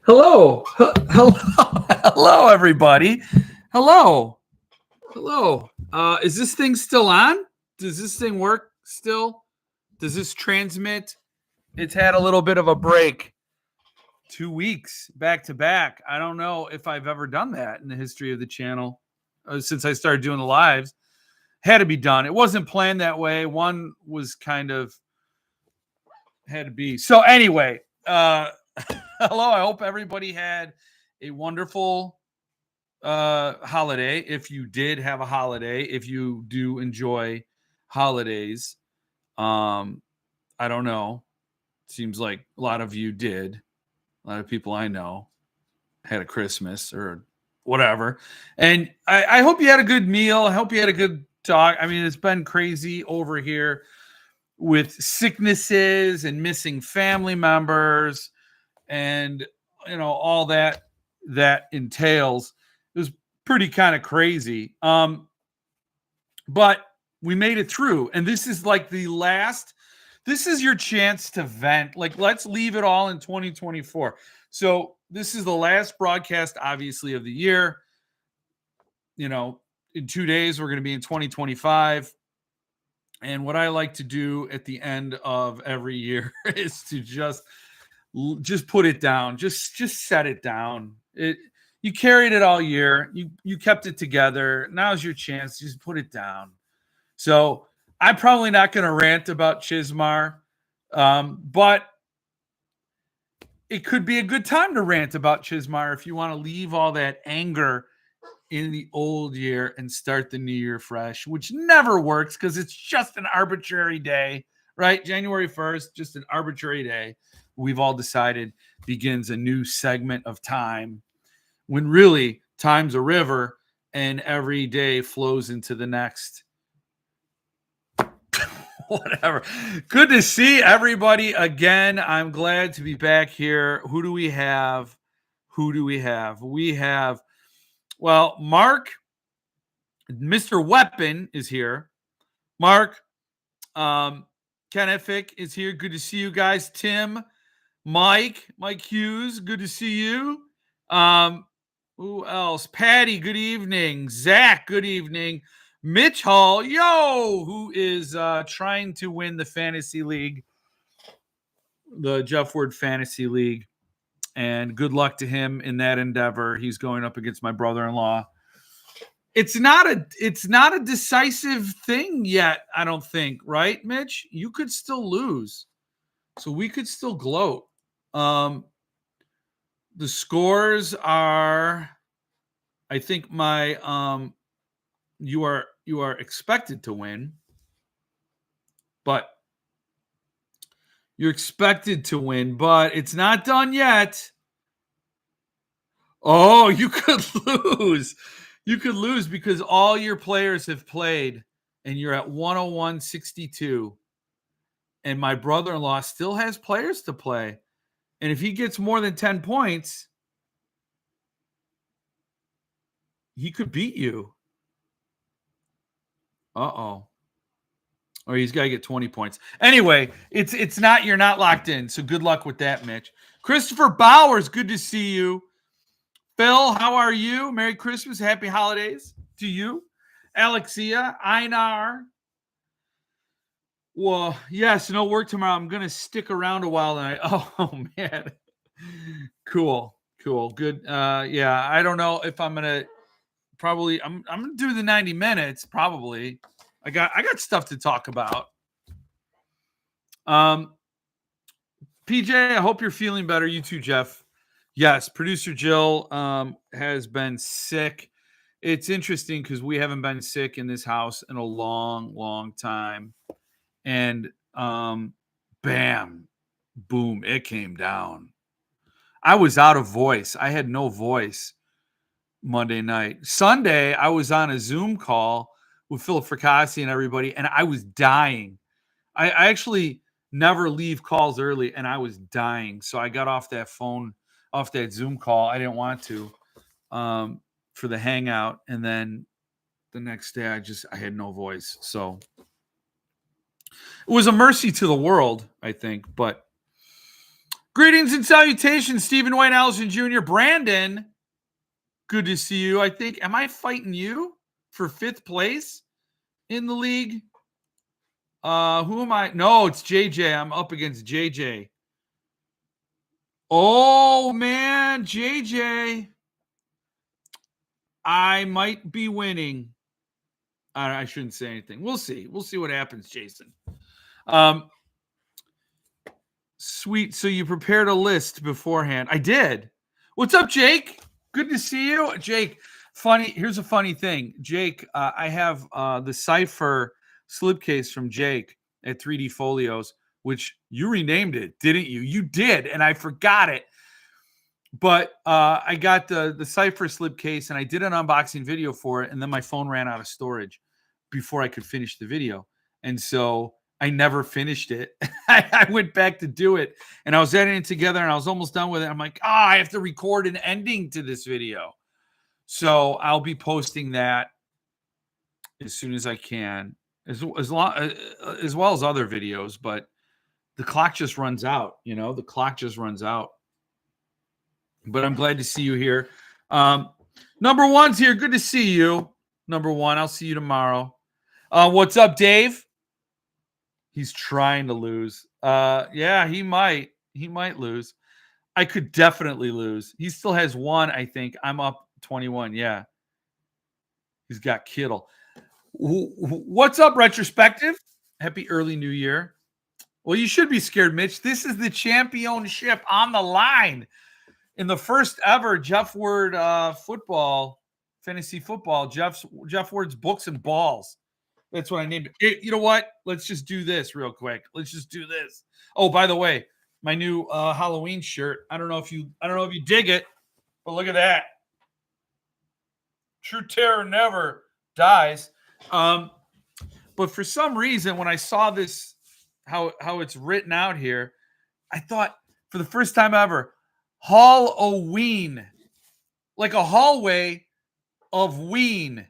Hello. Hello. Hello, everybody. Hello. Hello. Is this thing still on? Does this thing work still? Does this transmit? It's had a little bit of a break. 2 weeks back to back. I don't know if I've ever done that in the history of the channel since I started doing the lives. Had to be done. It wasn't planned that way. One was kind of had to be. So anyway, hello. I hope everybody had a wonderful holiday. If you did have a holiday, if you do enjoy holidays, I don't know. Seems like a lot of you did. A lot of people I know had a Christmas or whatever. And I hope you had a good meal. I hope you had a good talk. I mean, it's been crazy over here with sicknesses and missing family members and all that entails. It was pretty kind of crazy. But we made it through, and this is like the last. This is your chance to vent. Like, let's leave it all in 2024. So this is the last broadcast, obviously, of the year. In 2 days we're going to be in 2025. And what I like to do at the end of every year is to just put it down. Just set it down. You carried it all year. You kept it together. Now's your chance. Just put it down. So I'm probably not going to rant about Chismar, but it could be a good time to rant about Chismar if you want to leave all that anger in the old year and start the new year fresh, which never works because it's just an arbitrary day, right? January 1st, just an arbitrary day. We've all decided begins a new segment of time when really time's a river and every day flows into the next. Whatever. Good to see everybody again. I'm glad to be back here. Who do we have? We have, well, Mark, Mr. Weapon is here. Mark, Ken Effick is here. Good to see you guys. Tim, Mike Hughes, good to see you. Who else? Patty, good evening. Zach, good evening. Mitch Hall, who is trying to win the fantasy league, the Jeff Word Fantasy League. And good luck to him in that endeavor. He's going up against my brother-in-law. It's not a decisive thing yet, I don't think, right, Mitch? You could still lose. So we could still gloat. The scores are, I think you are expected to win, but you're expected to win, but it's not done yet. Oh, you could lose. You could lose because all your players have played and you're at 101.62. And my brother-in-law still has players to play. And if he gets more than 10 points, he could beat you. Uh-oh. Or he's got to get 20 points. Anyway, it's not, you're not locked in. So good luck with that, Mitch. Christopher Bowers, good to see you. Phil, how are you? Merry Christmas. Happy holidays to you. Alexia, Einar. Well, yes, no work tomorrow. I'm going to stick around a while tonight. Oh, man. Cool. Good. Yeah, I don't know if I'm going to probably, I'm going to do the 90 minutes probably. I got stuff to talk about. PJ, I hope you're feeling better. You too, Jeff. Yes, producer Jill has been sick. It's interesting because we haven't been sick in this house in a long, long time. And bam, boom, it came down. I was out of voice. I had no voice Monday night. Sunday, I was on a Zoom call with Philip Fracassi and everybody, and I was dying. I actually never leave calls early, and I was dying. So I got off that Zoom call. I didn't want to for the hangout. And then the next day, I had no voice. So it was a mercy to the world, I think. But Greetings and salutations, Stephen Wayne Allison Jr. Brandon, good to see you. I think, am I fighting you for 5th place in the league? Who am I? No, it's JJ. I'm up against JJ. Oh, man, JJ. I might be winning. I shouldn't say anything. We'll see. We'll see what happens, Jason. Sweet. So you prepared a list beforehand. I did. What's up, Jake? Good to see you. Jake, funny. Here's a funny thing. Jake, I have the Cypher slipcase from Jake at 3D Folios, which you renamed it, didn't you? You did, and I forgot it. But I got the Cypher slipcase, and I did an unboxing video for it, and then my phone ran out of storage before I could finish the video. And so I never finished it. I went back to do it, and I was editing it together, and I was almost done with it. I'm like, I have to record an ending to this video. So I'll be posting that as soon as I can, as well as other videos. But the clock just runs out, the clock just runs out. But I'm glad to see you here. Number one's here. Good to see you. Number one, I'll see you tomorrow. What's up, Dave? He's trying to lose. Yeah, he might. He might lose. I could definitely lose. He still has one, I think. I'm up 21. Yeah. He's got Kittle. What's up, Retrospective? Happy early New Year. Well, you should be scared, Mitch. This is the championship on the line. In the first ever Jeff Word fantasy football, Jeff Word's Books and Balls. That's what I named it. You know what? Let's just do this real quick. Let's just do this. Oh, by the way, my new Halloween shirt. I don't know if you dig it, but look at that. True terror never dies. But for some reason, when I saw this, how it's written out here, I thought for the first time ever, Halloween, like a hallway of ween.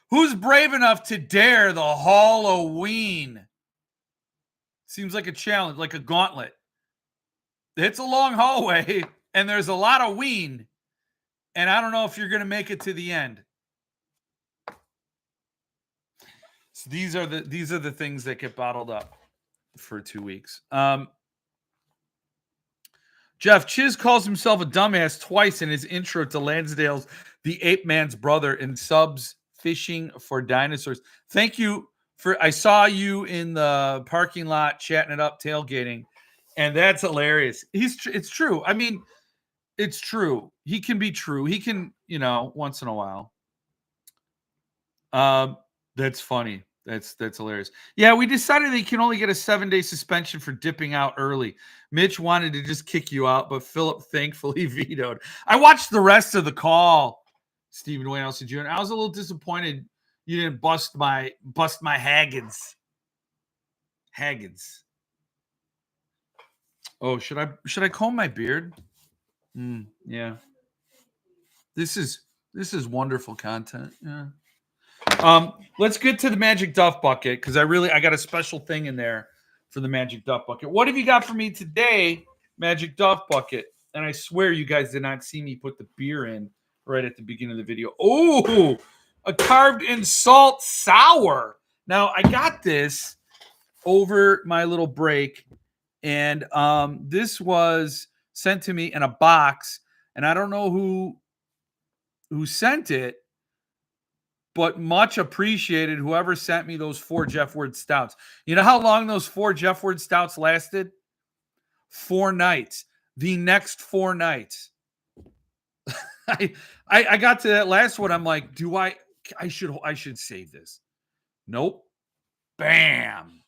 Who's brave enough to dare the Halloween? Seems like a challenge, like a gauntlet. It's a long hallway, and there's a lot of ween, and I don't know if you're going to make it to the end. So these are the things that get bottled up for 2 weeks. Jeff Chiz calls himself a dumbass twice in his intro to Lansdale's The Ape Man's Brother in subs Fishing for Dinosaurs. Thank you I saw you in the parking lot chatting it up, tailgating, and that's hilarious. It's true. I mean, it's true. He can be true. He can, once in a while. That's funny. That's hilarious. Yeah, we decided that you can only get a 7-day suspension for dipping out early. Mitch wanted to just kick you out, but Philip thankfully vetoed. I watched the rest of the call, Stephen Wayne Allison Jr. I was a little disappointed you didn't bust my Haggins. Oh, should I comb my beard? Yeah. This is wonderful content. Yeah. Let's get to the Magic Duff Bucket because I got a special thing in there for the Magic Duff Bucket. What have you got for me today, Magic Duff Bucket? And I swear you guys did not see me put the beer in right at the beginning of the video. Oh, a carved in salt sour. Now, I got this over my little break, and this was sent to me in a box, and I don't know who sent it, but much appreciated whoever sent me those 4 Jeff Word stouts. You know how long those 4 Jeff Word stouts lasted? 4 nights. The next 4 nights. I got to that last one. I'm like, I should save this. Nope. Bam.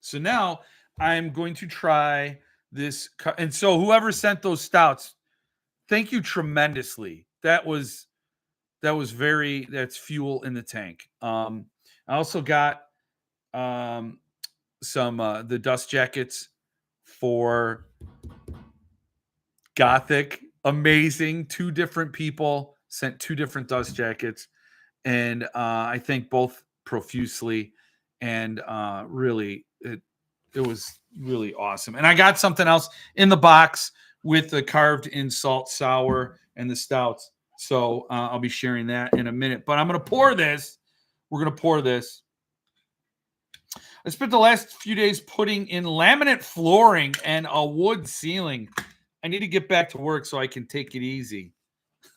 So now I'm going to try this. And so whoever sent those stouts, thank you tremendously. That's fuel in the tank. I also got some the dust jackets for Gothic. Amazing. 2 different people sent 2 different dust jackets, and I thank both profusely. And really, really awesome. And I got something else in the box with the carved in salt sour and the stouts. So I'll be sharing that in a minute. But I'm going to pour this. We're going to pour this. I spent the last few days putting in laminate flooring and a wood ceiling. I need to get back to work so I can take it easy.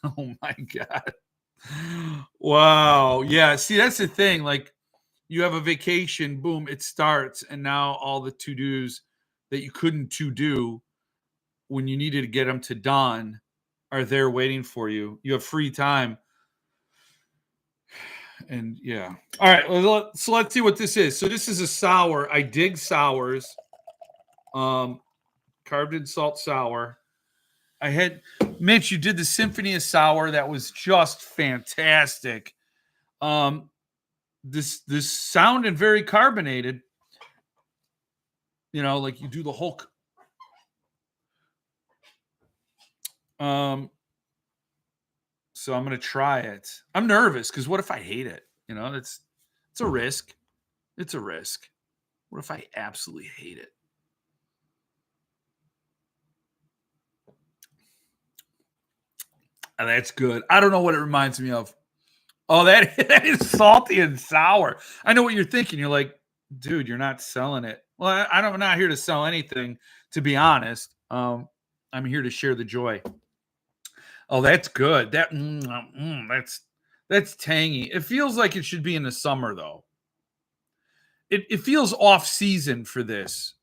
Oh my God. Wow. Yeah. See, that's the thing. Like, you have a vacation, boom, it starts. And now all the to-dos that you couldn't to-do when you needed to get them to done are there waiting for you. You have free time. And yeah. All right. So let's see what this is. So this is a sour. I dig sours. Carved in salt sour. I had Mitch, you did the Symphony of Sour. That was just fantastic. This sounded very carbonated. You know, like you do the Hulk. So I'm gonna try it. I'm nervous because what if I hate it? You know, it's a risk. It's a risk. What if I absolutely hate it? Oh, that's good. I don't know what it reminds me of. Oh, that is salty and sour. I know what you're thinking. You're like, dude, you're not selling it. Well, I'm not here to sell anything, to be honest. I'm here to share the joy. Oh, that's good. That's tangy. It feels like it should be in the summer, though. It feels off season for this.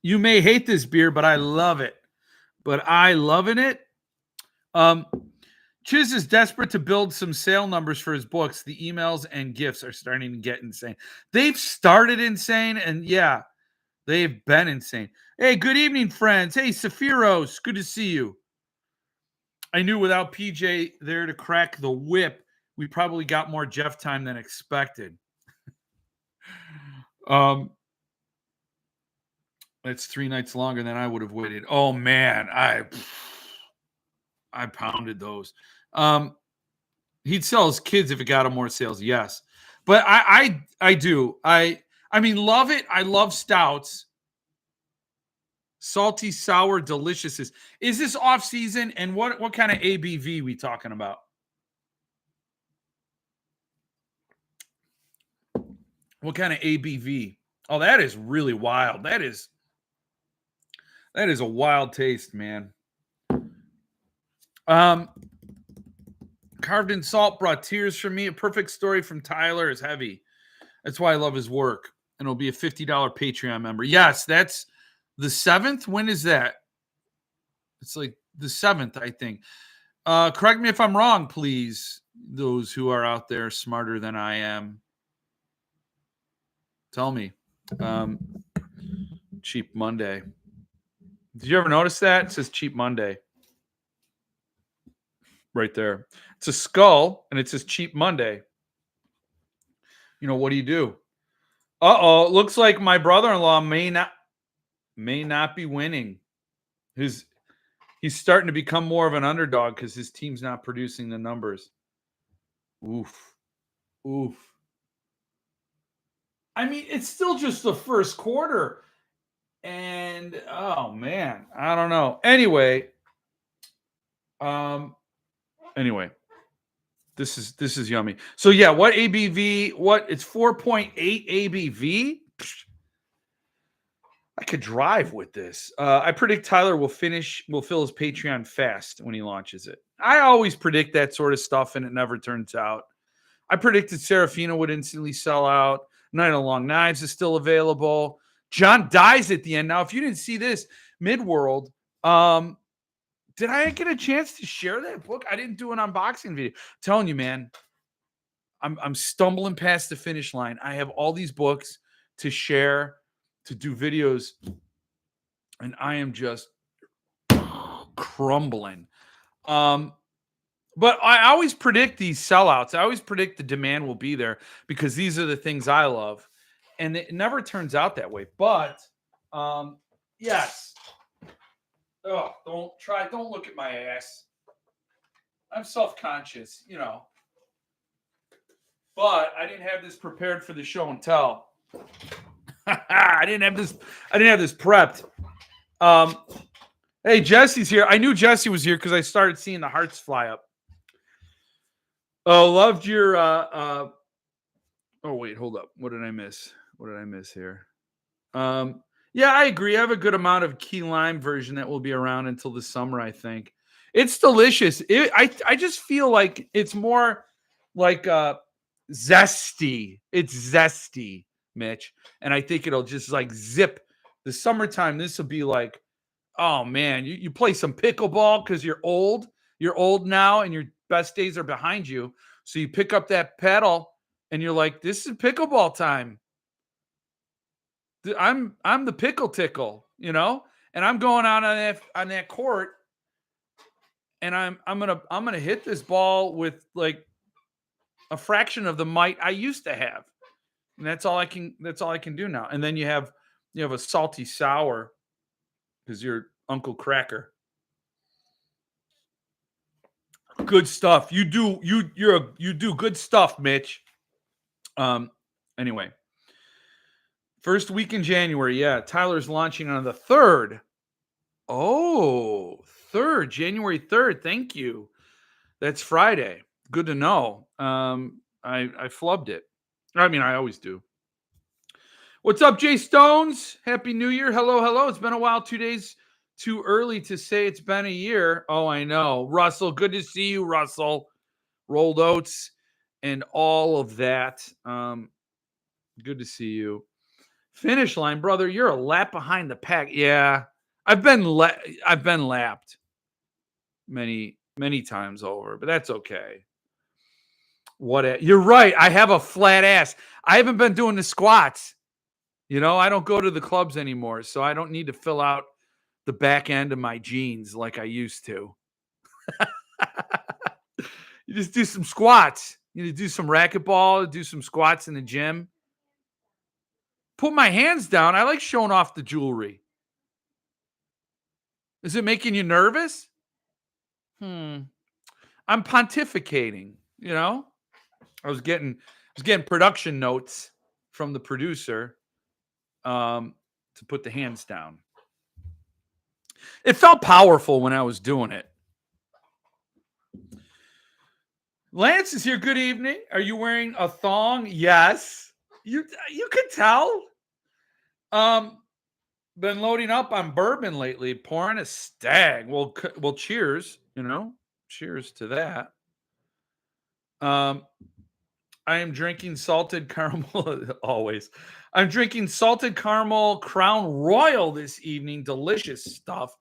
You may hate this beer, but I love it. But I loving it. Chiz is desperate to build some sale numbers for his books. The emails and gifts are starting to get insane. They've started insane, and yeah, they've been insane. Hey, good evening, friends. Hey, Sephiros, good to see you. I knew without PJ there to crack the whip, we probably got more Jeff time than expected. It's 3 nights longer than I would have waited. Oh man, I pounded those. He'd sell his kids if it got him more sales. Yes, but I do. I mean, love it. I love stouts. Salty, sour, delicious. Is this off season? And what kind of ABV we talking about? What kind of ABV? Oh, that is really wild. That is a wild taste, man. Carved in salt brought tears from me. A perfect story from Tyler is heavy. That's why I love his work. And it'll be a $50 Patreon member. Yes, that's the 7th. When is that? It's like the 7th, I think. Correct me if I'm wrong, please. Those who are out there smarter than I am. Tell me. Cheap Monday. Did you ever notice that? It says Cheap Monday. Right there. It's a skull, and it says Cheap Monday. You know, what do you do? Uh-oh. Looks like my brother-in-law may not be winning. He's starting to become more of an underdog because his team's not producing the numbers. Oof. I mean, it's still just the first quarter. And oh man, I don't know. Anyway, this is yummy. So yeah, what ABV? It's 4.8 ABV. I could drive with this. I predict Tyler will fill his Patreon fast when he launches it. I always predict that sort of stuff, and it never turns out. I predicted SARAFINA would instantly sell out. Night of Long Knives is still available. John dies at the end. Now, if you didn't see this, Midworld, did I get a chance to share that book? I didn't do an unboxing video. I'm telling you, man, I'm stumbling past the finish line. I have all these books to share, to do videos, and I am just crumbling. But I always predict these sellouts. I always predict the demand will be there because these are the things I love. And it never turns out that way. But, yes. Oh, don't look at my ass. I'm self-conscious, you know. But I didn't have this prepared for the show and tell. I didn't have this prepped. Hey, Jesse's here. I knew Jesse was here because I started seeing the hearts fly up. Oh, loved your oh wait, hold up. What did I miss? What did I miss here? Yeah, I agree. I have a good amount of key lime version that will be around until the summer, I think. It's delicious. I just feel like it's more like zesty. It's zesty, Mitch. And I think it'll just like zip the summertime. This will be like, oh man, you play some pickleball because you're old. You're old now and your best days are behind you. So you pick up that paddle and you're like, this is pickleball time. I'm the pickle tickle, you know, and I'm going out on that court, and I'm gonna hit this ball with like a fraction of the might I used to have, and that's all I can do now. And then you have a salty sour because you're Uncle Cracker. Good stuff. You do good stuff, Mitch. Anyway. First week in January, yeah. Tyler's launching on the 3rd. Oh, 3rd, January 3rd. Thank you. That's Friday. Good to know. I flubbed it. I mean, I always do. What's up, Jay Stones? Happy New Year. Hello, hello. It's been a while. 2 days too early to say it's been a year. Oh, I know. Russell, good to see you, Russell. Rolled oats and all of that. Good to see you. Finish line, brother. You're a lap behind the pack. Yeah, I've been lapped many times over, but that's okay. You're right. I have a flat ass. I haven't been doing the squats. You know, I don't go to the clubs anymore, so I don't need to fill out the back end of my jeans like I used to. You just do some squats. You do some racquetball, do some squats in the gym. Put my hands down. I like showing off the jewelry. Is it making you nervous? I'm pontificating, you know? I was getting production notes from the producer to put the hands down. It felt powerful when I was doing it. Lance is here. Good evening. Are you wearing a thong? Yes. You could tell. Been loading up on bourbon lately, pouring a stag. Well, cheers, you know. Cheers to that. I am drinking salted caramel always. I'm drinking salted caramel Crown Royal this evening. Delicious stuff.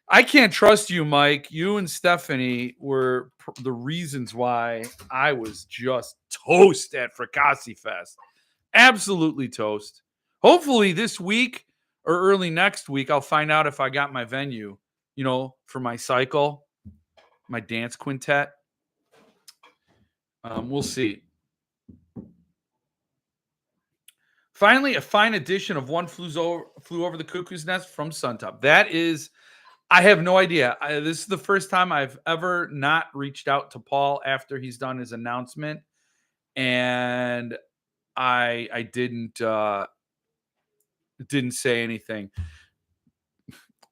I can't trust you, Mike. You and Stephanie were the reasons why I was just toast at Fracassi Fest. Absolutely toast. Hopefully this week or early next week, I'll find out if I got my venue, you know, for my cycle, my dance quintet. We'll see. Finally, a fine edition of One Flew Over the Cuckoo's Nest from Suntop. That is, I have no idea. This is the first time I've ever not reached out to Paul after he's done his announcement, and I didn't say anything.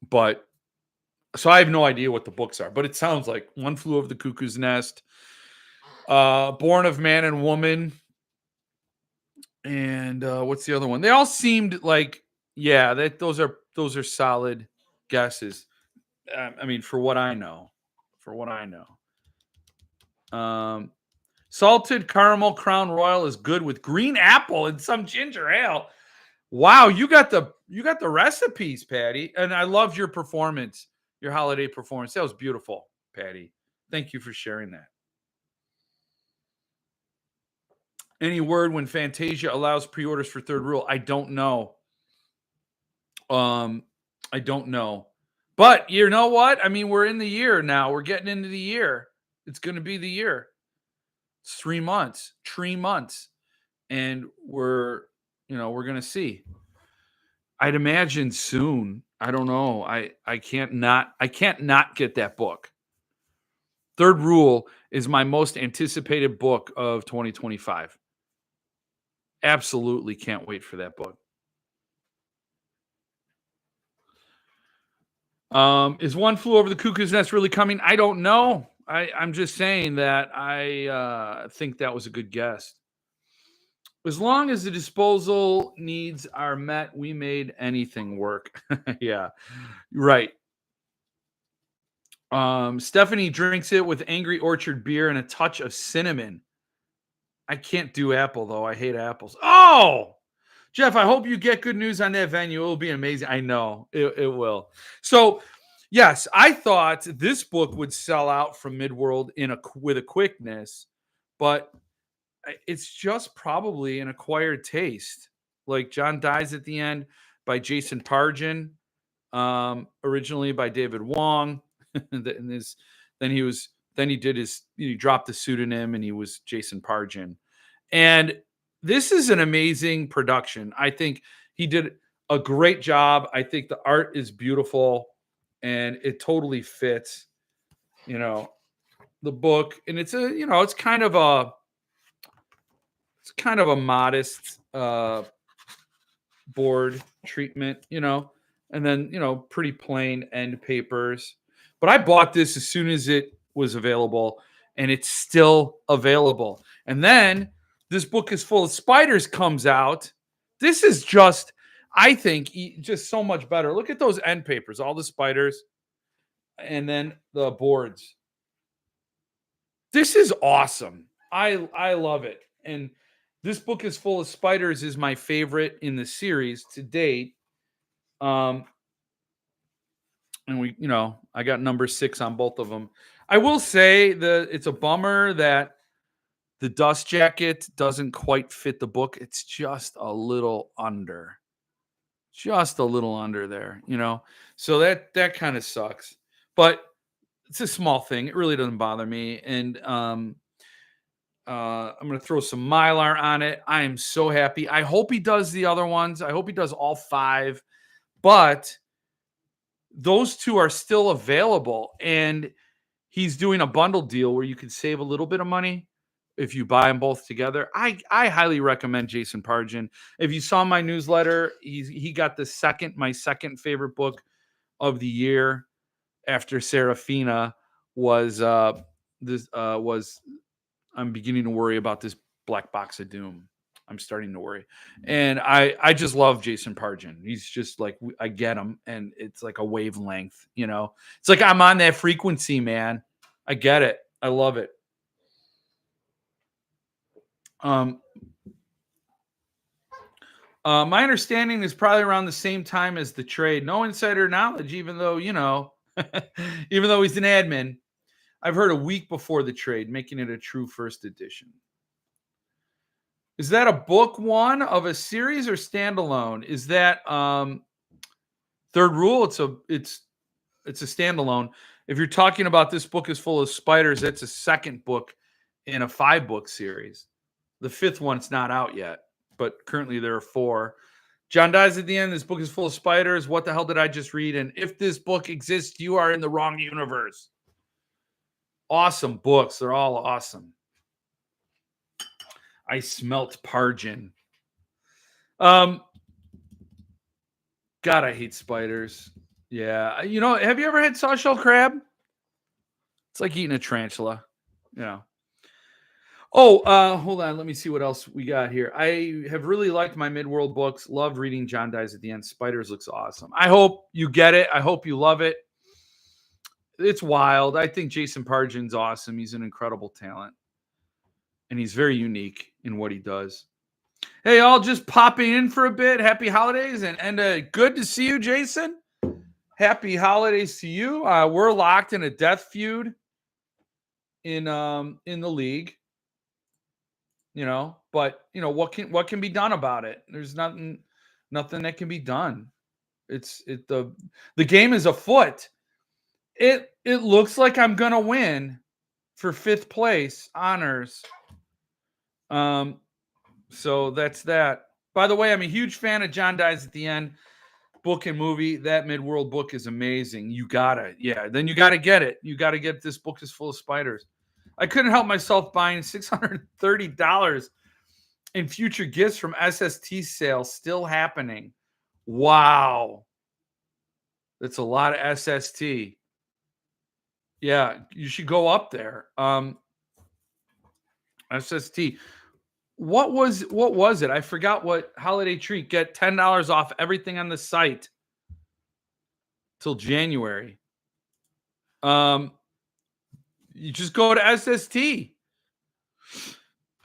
But so I have no idea what the books are, but it sounds like One Flew Over the Cuckoo's Nest, Born of Man and Woman, and what's the other one? They all seemed like, yeah, those are solid guesses. I mean, for what I know. Salted caramel Crown Royal is good with green apple and some ginger ale. Wow, you got the recipes, Patty, and I loved your performance, your holiday performance. That was beautiful, Patty. Thank you for sharing that. Any word when Fantasia allows pre-orders for Third Rule? I don't know. I don't know. But you know what? I mean, we're in the year now. We're getting into the year. It's going to be the year. It's 3 months. 3 months. And we're going to see. I'd imagine soon. I don't know. I can't not get that book. Third Rule is my most anticipated book of 2025. Absolutely can't wait for that book. Is One Flew Over the Cuckoo's Nest really coming? I don't know. I'm just saying that I think that was a good guess. As long as the disposal needs are met, we made anything work. Yeah, right. Stephanie drinks it with Angry Orchard beer and a touch of cinnamon. I can't do apple though. I hate apples. Oh, Jeff, I hope you get good news on that venue. It will be amazing. I know it will. So, yes, I thought this book would sell out from Midworld with a quickness, but it's just probably an acquired taste. Like John Dies at the End by Jason Pargin, originally by David Wong. And he dropped the pseudonym and he was Jason Pargin. And this is an amazing production. I think he did a great job. I think the art is beautiful and it totally fits, the book. And it's it's kind of a modest board treatment, and then, pretty plain end papers. But I bought this as soon as it was available and it's still available. And then This Book Is Full of Spiders comes out. This is just, I think, just so much better. Look at those end papers, all the spiders, and then the boards. This is awesome. I love it. And This Book Is Full of Spiders is my favorite in the series to date. And I got number 6 on both of them. I will say that it's a bummer that the dust jacket doesn't quite fit the book. It's just a little under. Just a little under there, So that kind of sucks. But it's a small thing. It really doesn't bother me. And I'm going to throw some Mylar on it. I am so happy. I hope he does the other ones. I hope he does all 5. But those 2 are still available. And he's doing a bundle deal where you can save a little bit of money if you buy them both together. I highly recommend Jason Pargin. If you saw my newsletter, he got my second favorite book of the year after Serafina was I'm beginning to worry about this Black Box of Doom. I'm starting to worry. And I just love Jason Pargin. He's just like, I get him. And it's like a wavelength, It's like I'm on that frequency, man. I get it. I love it. My understanding is probably around the same time as the trade. No insider knowledge, even though, even though he's an admin. I've heard a week before the trade, making it a true first edition. Is that a book 1 of a series or standalone? Is that Third Rule? It's a standalone. If you're talking about This Book Is Full of Spiders, that's a second book in a 5-book series. The 5th one's not out yet, but currently there are 4. John Dies at the End. This Book Is Full of Spiders. What the hell did I just read? And If This Book Exists, You Are in the Wrong Universe. Awesome books. They're all awesome. I smelt Pargin. God, I hate spiders. Yeah. Have you ever had sawshell crab? It's like eating a tarantula. Oh, hold on. Let me see what else we got here. I have really liked my Midworld books. Loved reading John Dies at the End. Spiders looks awesome. I hope you get it. I hope you love it. It's wild. I think Jason Pargin's awesome. He's an incredible talent. And he's very unique in what he does. Hey, all just popping in for a bit. Happy holidays. And good to see you, Jason. Happy holidays to you. We're locked in a death feud in the league. But what can be done about it? There's nothing that can be done. The game is afoot. It looks like I'm gonna win for 5th place honors. So that's that. By the way, I'm a huge fan of John Dies at the End book and movie. That Midworld book is amazing. Then you gotta get it. You gotta get This Book Is Full of Spiders. I couldn't help myself buying $630 in future gifts from SST sales still happening. Wow. That's a lot of SST. Yeah, you should go up there. SST. What was it? I forgot what holiday treat. Get $10 off everything on the site till January. You just go to SST.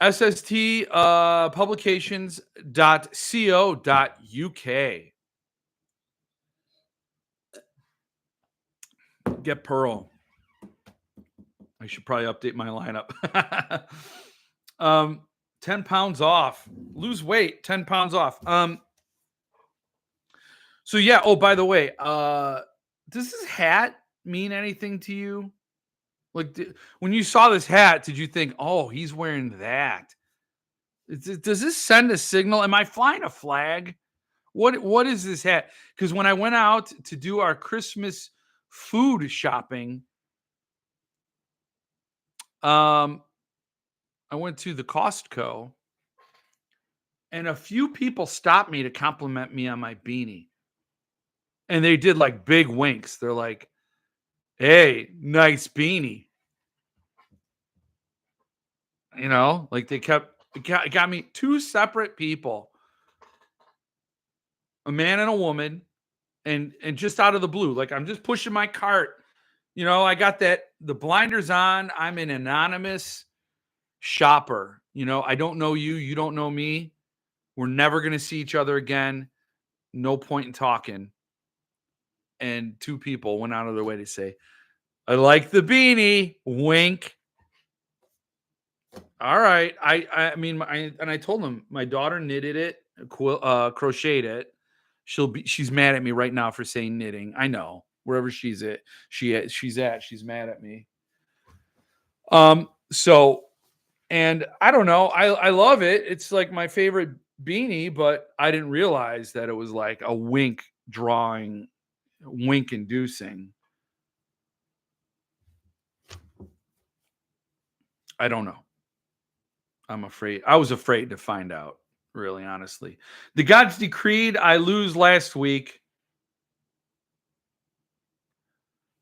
SST publications.co.uk. Get Pearl. I should probably update my lineup. 10 pounds off. Lose weight, 10 pounds off. So yeah, oh, by the way, does this hat mean anything to you? Like, when you saw this hat, did you think, oh, he's wearing that? Does this send a signal? Am I flying a flag? What is this hat? Because when I went out to do our Christmas food shopping, I went to the Costco, and a few people stopped me to compliment me on my beanie. And they did like big winks. They're like, hey, nice beanie. You know, like they got me, two separate people, a man and a woman, and just out of the blue, like I'm just pushing my cart. You know, I got the blinders on. I'm an anonymous shopper. You know, I don't know you. You don't know me. We're never going to see each other again. No point in talking. And two people went out of their way to say, I like the beanie. Wink. All right. I mean, I told them my daughter knitted it, crocheted it. She's mad at me right now for saying knitting. I know. Wherever she's at, she's mad at me. So, and I don't know. I love it. It's like my favorite beanie, but I didn't realize that it was like a wink drawing, wink inducing. I don't know. I'm afraid. I was afraid to find out, really, honestly. The gods decreed I lose last week,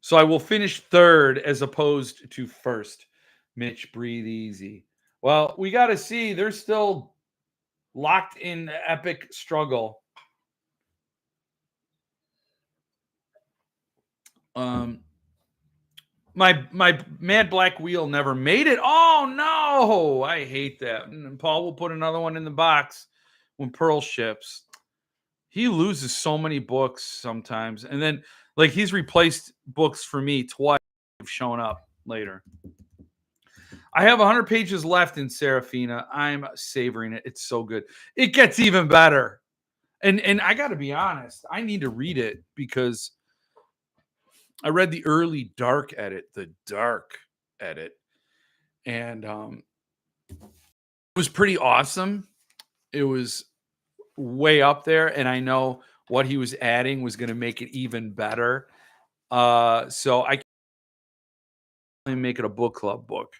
so I will finish third as opposed to first. Mitch, breathe easy. Well, we got to see. They're still locked in epic struggle. My Mad Black Wheel never made it. Oh no, I hate that. And Paul will put another one in the box when Pearl ships. He loses so many books sometimes, and then like he's replaced books for me twice. Have shown up later. I have 100 pages left in SARAFINA. I'm savoring it. It's so good. It gets even better. And I got to be honest, I need to read it because I read the early dark edit, and it was pretty awesome. It was way up there, and I know what he was adding was going to make it even better. So I can make it a book club book.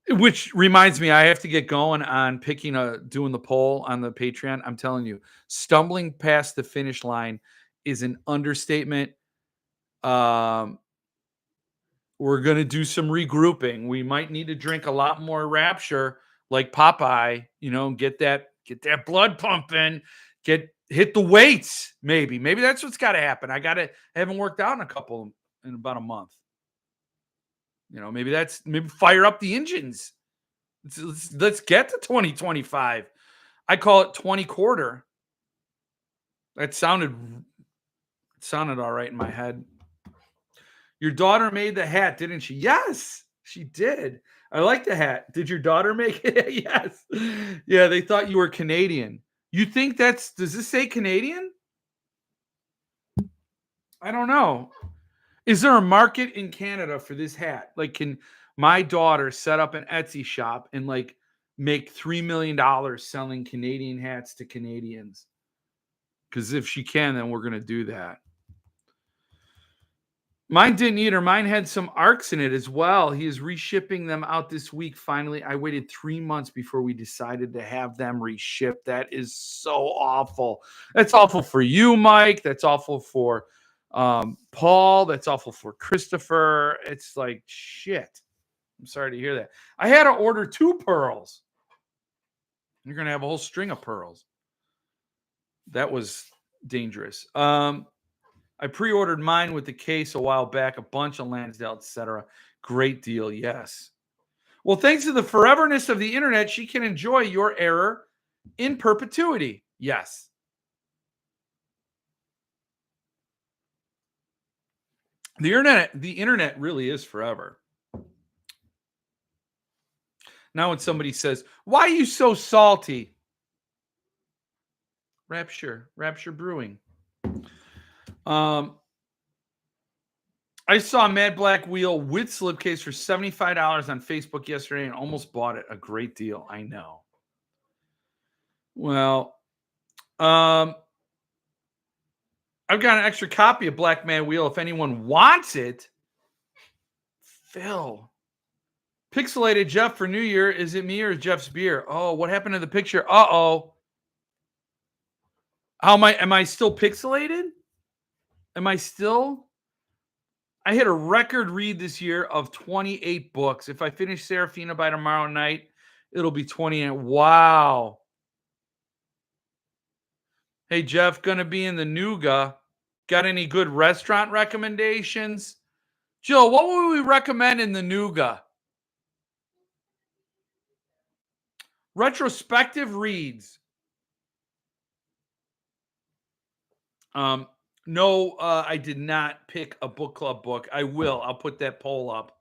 Which reminds me, I have to get going on doing the poll on the Patreon. I'm telling you, stumbling past the finish line is an understatement. We're going to do some regrouping. We might need to drink a lot more Rapture like Popeye, you know, get that blood pumping, hit the weights. Maybe that's what's got to happen. I haven't worked out in about a month. You know, maybe fire up the engines. Let's get to 2025. I call it 20 quarter. That sounded all right in my head. Your daughter made the hat, didn't she? Yes, she did. I like the hat. Did your daughter make it? Yes. Yeah, they thought you were Canadian. You think does this say Canadian? I don't know. Is there a market in Canada for this hat? Like, can my daughter set up an Etsy shop and like make $3 million selling Canadian hats to Canadians? Because if she can, then we're going to do that. Mine didn't either. Mine had some arcs in it as well. He is reshipping them out this week. Finally, I waited 3 months before we decided to have them reshipped. That is so awful. That's awful for you, Mike. That's awful for Paul. That's awful for Christopher. It's like shit. I'm sorry to hear that. I had to order 2 pearls. You're going to have a whole string of pearls. That was dangerous. I pre-ordered mine with the case a while back, a bunch of Lansdale, etc. Great deal, yes. Well, thanks to the foreverness of the internet, she can enjoy your error in perpetuity. Yes. The internet really is forever. Now when somebody says, "Why are you so salty?" Rapture Brewing. I saw Mad Black Wheel with slipcase for $75 on Facebook yesterday and almost bought it. A great deal. I know. Well, I've got an extra copy of Black Mad Wheel if anyone wants it. Phil. Pixelated Jeff for New Year. Is it me or Jeff's beer? Oh, what happened to the picture? Uh-oh. Am I still pixelated? Am I still? I hit a record read this year of 28 books. If I finish SARAFINA by tomorrow night, it'll be 28. Wow. Hey, Jeff, gonna be in the Nuga. Got any good restaurant recommendations? Jill, what would we recommend in the Nuga? Retrospective reads. No, I did not pick a book club book. I will. I'll put that poll up.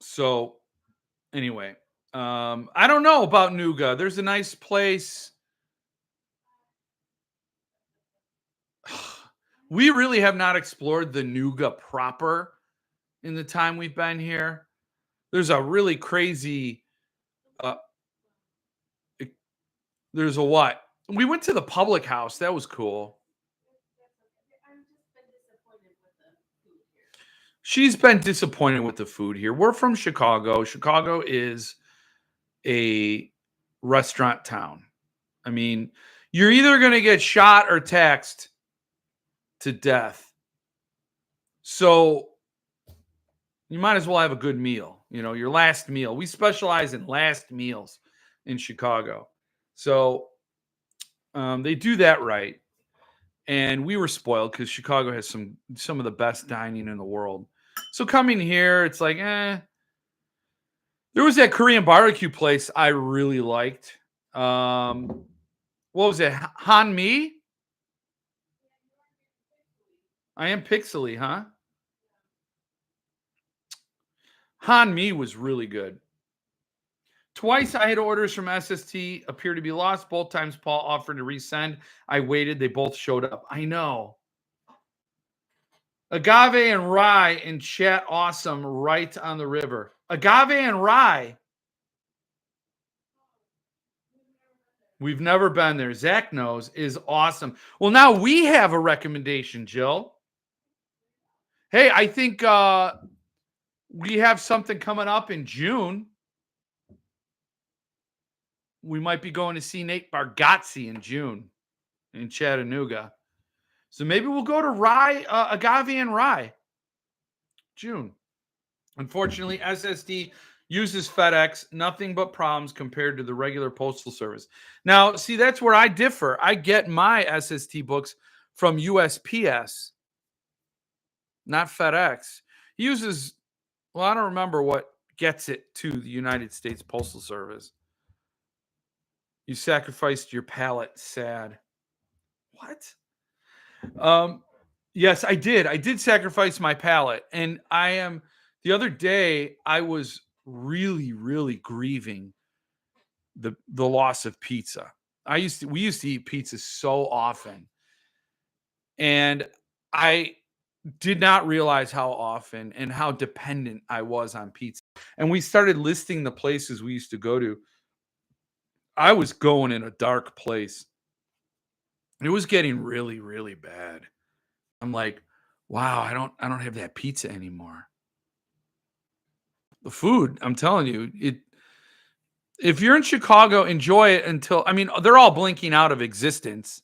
So anyway, I don't know about Nuga. There's a nice place. We really have not explored the Nuga proper in the time we've been here. There's a really crazy there's a what? We went to the public house. That was cool. She's been disappointed with the food here. We're from Chicago. Chicago is a restaurant town. I mean, you're either going to get shot or taxed to death. So you might as well have a good meal. You know, your last meal. We specialize in last meals in Chicago. So they do that right. And we were spoiled because Chicago has some of the best dining in the world. So coming here, it's like, There was that Korean barbecue place I really liked. What was it? Han Mi? I am pixely, huh? Han Mi was really good. Twice I had orders from SST appear to be lost. Both times Paul offered to resend. I waited. They both showed up. I know. Agave and rye in chat. Awesome. Right on the river. Agave and rye. We've never been there. Zach knows. Is awesome. Well, now we have a recommendation, Jill. Hey, I think we have something coming up in June. We might be going to see Nate Bargatze in June in Chattanooga. So maybe we'll go to rye, agave and rye. June. Unfortunately, SSD uses FedEx. Nothing but problems compared to the regular postal service. Now, see, that's where I differ. I get my SST books from USPS, not FedEx. He uses, well, I don't remember what gets it to the United States Postal Service. You sacrificed your palate. Sad. What? Yes, I did. I did sacrifice my palate. And the other day, I was really, really grieving the loss of pizza. We used to eat pizza so often. And I did not realize how often and how dependent I was on pizza. And we started listing the places we used to go to. I was going in a dark place. It was getting really, really bad. I'm like, wow, I don't have that pizza anymore. The food, I'm telling you, if you're in Chicago, enjoy it until I mean, they're all blinking out of existence.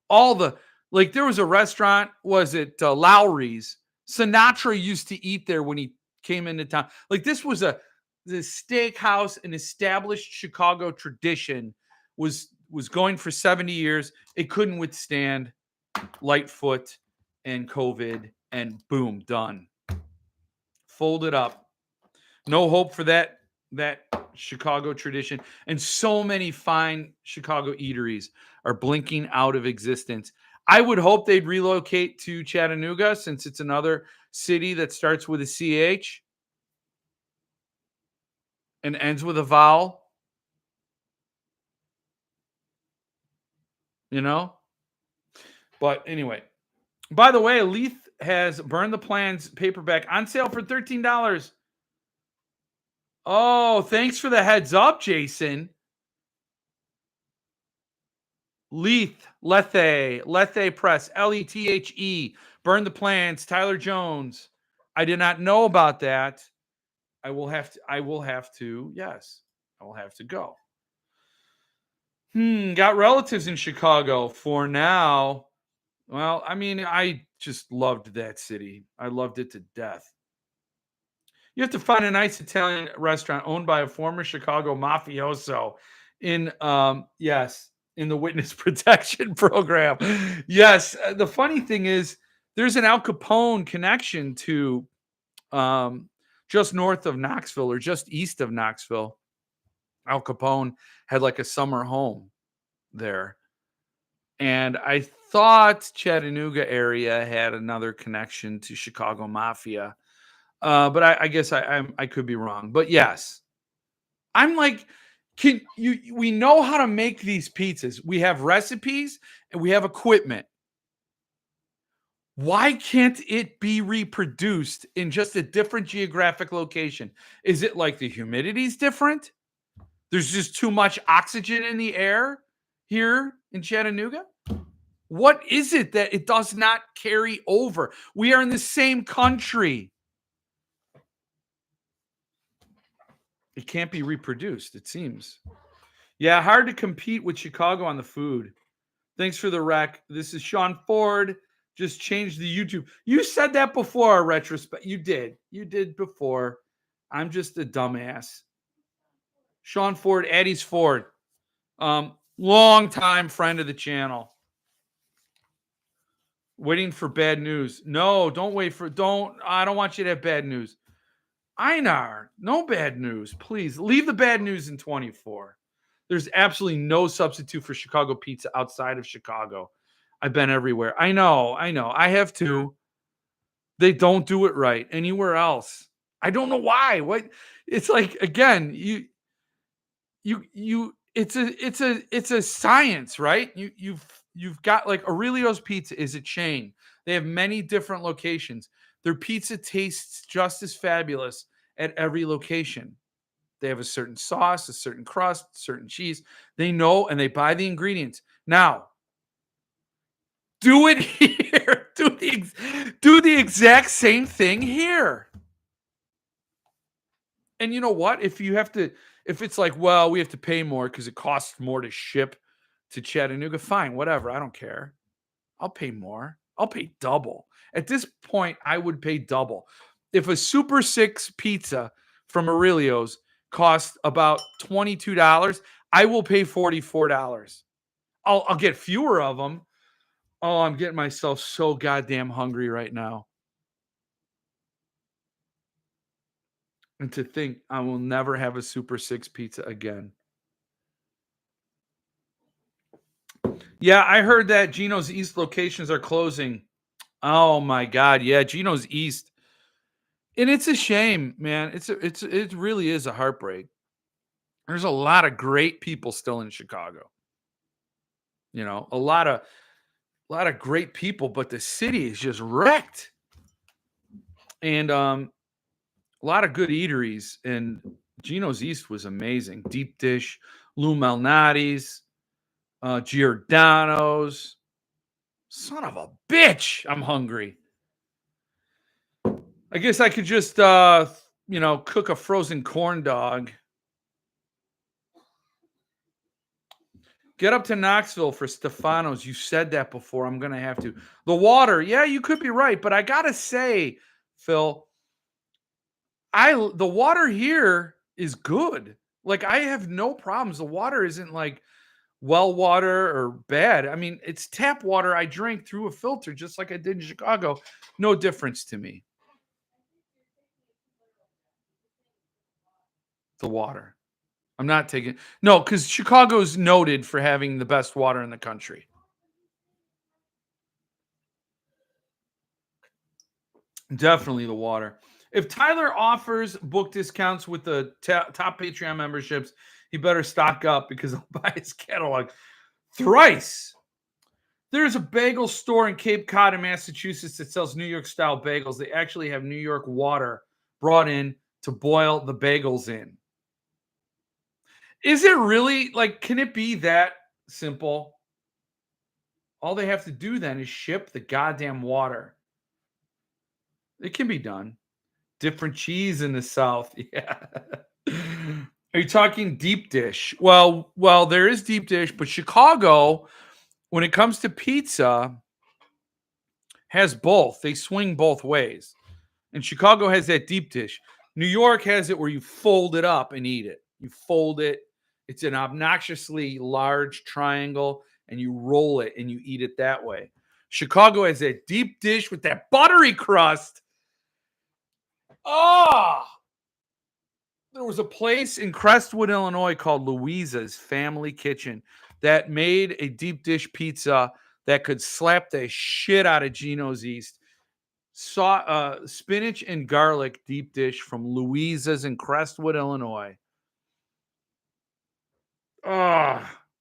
All the like there was a restaurant, was it Lowry's? Sinatra used to eat there when he came into town. Like this was the steakhouse, an established Chicago tradition, was going for 70 years. It couldn't withstand Lightfoot and COVID, and boom, done. Folded up. No hope for that Chicago tradition. And so many fine Chicago eateries are blinking out of existence. I would hope they'd relocate to Chattanooga since it's another city that starts with a CH and ends with a vowel. You know? But anyway, by the way, Leith has Burn the Plans paperback on sale for $13. Oh, thanks for the heads up, Jason. Lethe Press, Lethe, Burn the Plans, Tyler Jones. I did not know about that. I will have to, yes, I will have to go. Got relatives in Chicago for now. Well, I mean, I just loved that city. I loved it to death. You have to find a nice Italian restaurant owned by a former Chicago mafioso in in the witness protection program. Yes, the funny thing is there's an Al Capone connection to just north of Knoxville or just east of Knoxville. Al Capone had like a summer home there. And I thought Chattanooga area had another connection to Chicago Mafia. But I guess I could be wrong. But yes, I'm like, we know how to make these pizzas. We have recipes and we have equipment. Why can't it be reproduced in just a different geographic location? Is it like the humidity is different? There's just too much oxygen in the air here in Chattanooga? What is it that it does not carry over? We are in the same country. It can't be reproduced, it seems. Yeah, hard to compete with Chicago on the food. Thanks for the rec. This is Sean Ford. Just changed the YouTube. You said that before, retrospect. You did. You did before. I'm just a dumbass. Sean Ford, Addie's Ford. Long time friend of the channel. Waiting for bad news. No, don't wait for I don't want you to have bad news. Einar, no bad news. Please leave the bad news in 24. There's absolutely no substitute for Chicago pizza outside of Chicago. I've been everywhere. I know. I have too. They don't do it right anywhere else. I don't know why. What? It's like again, it's a science, right? You've got like Aurelio's Pizza is a chain. They have many different locations. Their pizza tastes just as fabulous at every location. They have a certain sauce, a certain crust, certain cheese. They know and they buy the ingredients. Now, do it here. Do the exact same thing here. And you know what? If it's like, well, we have to pay more because it costs more to ship to Chattanooga, fine, whatever. I don't care. I'll pay more. I'll pay double. At this point, I would pay double. If a Super 6 pizza from Aurelio's costs about $22, I will pay $44. I'll get fewer of them. Oh, I'm getting myself so goddamn hungry right now. And to think I will never have a Super 6 pizza again. Yeah, I heard that Gino's East locations are closing. Oh my God. Yeah, Gino's East. And it's a shame, man. It really is a heartbreak. There's a lot of great people still in Chicago. You know, a lot of great people, but the city is just wrecked. And a lot of good eateries, and Gino's East was amazing. Deep Dish, Lou Malnati's, Giordano's. Son of a bitch. I'm hungry. I guess I could just, cook a frozen corn dog. Get up to Knoxville for Stefano's. You said that before. I'm going to have to. The water. Yeah, you could be right. But I got to say, Phil, the water here is good. Like, I have no problems. The water isn't like well water or bad. I mean, it's tap water I drink through a filter just like I did in Chicago. No difference to me. The water. I'm not taking no, because Chicago's noted for having the best water in the country. Definitely the water. If Tyler offers book discounts with the top Patreon memberships, he better stock up because I'll buy his catalog thrice. There's a bagel store in Cape Cod in Massachusetts that sells New York style bagels. They actually have New York water brought in to boil the bagels in. Is it really like, can it be that simple? All they have to do then is ship the goddamn water. It can be done. Different cheese in the South. Yeah. Are you talking deep dish? Well, there is deep dish, but Chicago, when it comes to pizza, has both. They swing both ways. And Chicago has that deep dish. New York has it where you fold it up and eat it. You fold it. It's an obnoxiously large triangle, and you roll it and you eat it that way. Chicago has that deep dish with that buttery crust. Oh, there was a place in Crestwood, Illinois called Louisa's Family Kitchen that made a deep dish pizza that could slap the shit out of Gino's East. Spinach and garlic deep dish from Louisa's in Crestwood, Illinois.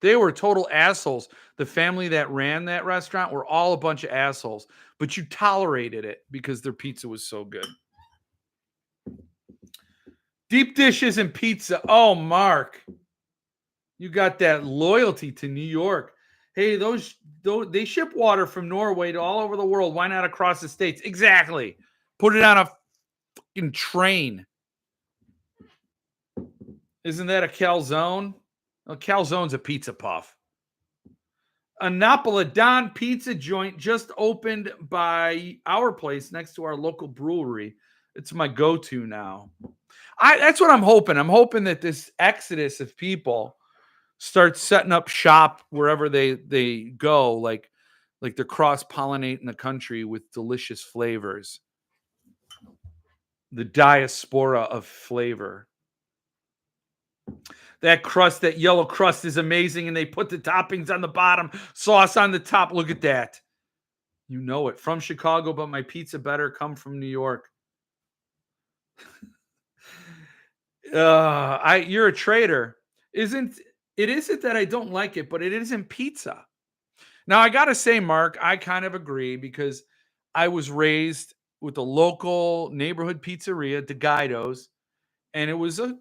They were total assholes. The family that ran that restaurant were all a bunch of assholes, but you tolerated it because their pizza was so good. Deep dishes and pizza. Oh, Mark, you got that loyalty to New York. Hey, those they ship water from Norway to all over the world. Why not across the states? Exactly. Put it on a fucking train. Isn't that a calzone? A calzone's a pizza puff. A Napolitan pizza joint just opened by our place next to our local brewery. It's my go-to now. That's what I'm hoping. I'm hoping that this exodus of people starts setting up shop wherever they go, like they're cross-pollinating the country with delicious flavors. The diaspora of flavor. That crust, that yellow crust is amazing, and they put the toppings on the bottom, sauce on the top. Look at that. You know it. From Chicago, but my pizza better come from New York. You're a traitor. Isn't that I don't like it, but it isn't pizza. Now, I got to say, Mark, I kind of agree because I was raised with a local neighborhood pizzeria, De Guido's, and it was a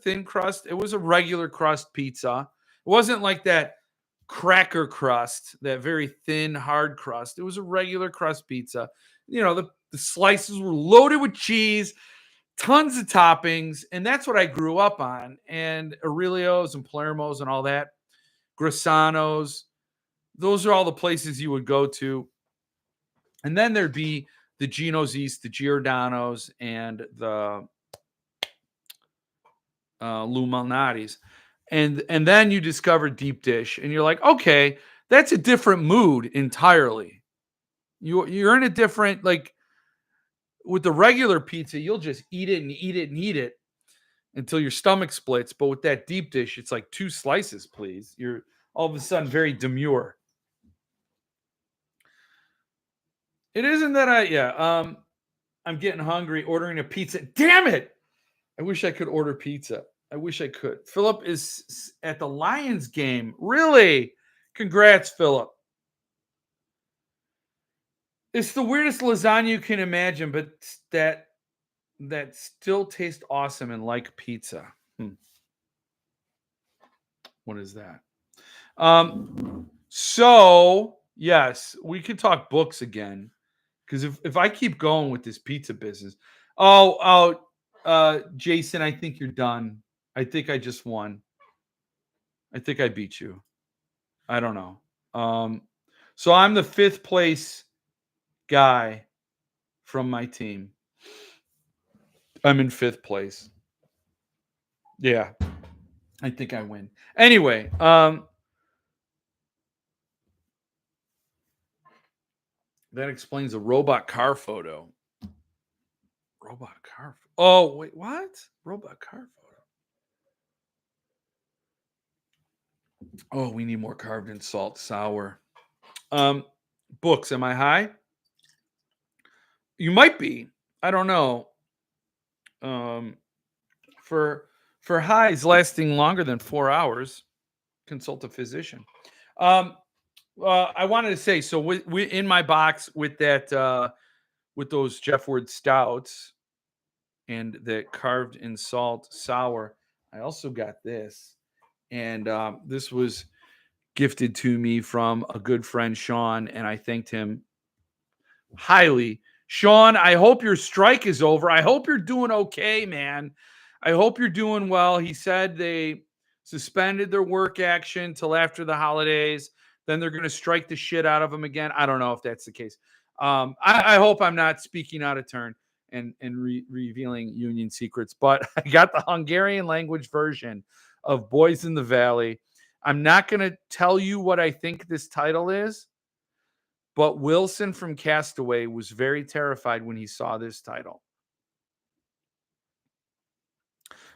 thin crust. It was a regular crust pizza. It wasn't like that cracker crust, that very thin, hard crust. It was a regular crust pizza. You know, the slices were loaded with cheese, tons of toppings, and that's what I grew up on. And Aurelio's and Palermo's and all that, Grisano's, those are all the places you would go to. And then there'd be the Gino's East, the Giordano's, and the Lou Malnati's. And then you discover deep dish, and you're like, okay, that's a different mood entirely. You're in a different, like, with the regular pizza, you'll just eat it and eat it and eat it until your stomach splits. But with that deep dish, it's like 2 slices, please. You're all of a sudden very demure. It isn't that I'm getting hungry ordering a pizza. Damn it! I wish I could order pizza. I wish I could. Philip is at the Lions game. Really? Congrats, Philip. It's the weirdest lasagna you can imagine, but that still tastes awesome and like pizza. What is that? So Yes, we can talk books again. Because if I keep going with this pizza business, Jason, I think you're done. I think I just won. I think I beat you. I don't know. So I'm the 5th place guy from my team. I'm in 5th place. Yeah, I think I win. Anyway, that explains a robot car photo. Robot car. Oh wait, what? Robot car photo. Oh, we need more carved in salt sour. Books. Am I high? You might be. I don't know. Um, for highs lasting longer than 4 hours, consult a physician. Um, I wanted to say so. We in my box with that with those Jeff Ward stouts and the carved in salt sour. I also got this, and this was gifted to me from a good friend Sean, and I thanked him highly. Sean, I hope your strike is over. I hope you're doing okay, man. I hope you're doing well. He said they suspended their work action till after the holidays. Then they're going to strike the shit out of him again. I don't know if that's the case. I hope I'm not speaking out of turn and revealing union secrets, but I got the Hungarian language version of Boys in the Valley. I'm not going to tell you what I think this title is, but Wilson from Castaway was very terrified when he saw this title.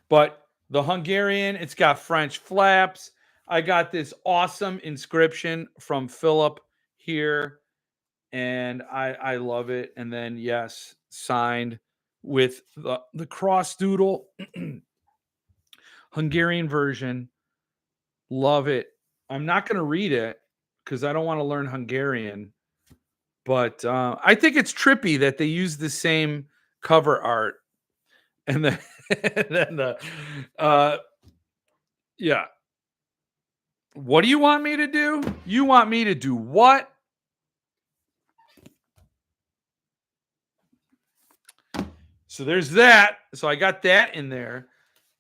But the Hungarian, it's got French flaps. I got this awesome inscription from Philip here, and I love it. And then, yes, signed with the cross doodle Hungarian version. Love it. I'm not going to read it because I don't want to learn Hungarian. But I think it's trippy that they use the same cover art, and then then yeah. What do you want me to do? You want me to do what? So there's that. So I got that in there.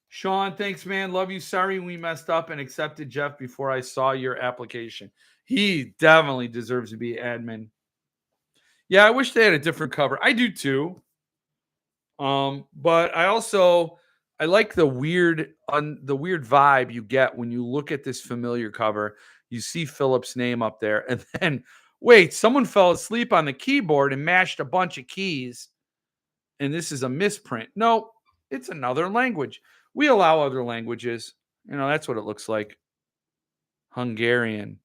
Sean, thanks, man. Love you. Sorry we messed up and accepted Jeff before I saw your application. He definitely deserves to be admin. Yeah, I wish they had a different cover. I do too. But I like the weird vibe you get when you look at this familiar cover. You see Philip's name up there, and then wait, someone fell asleep on the keyboard and mashed a bunch of keys, and this is a misprint. No, it's another language. We allow other languages. That's what it looks like. Hungarian.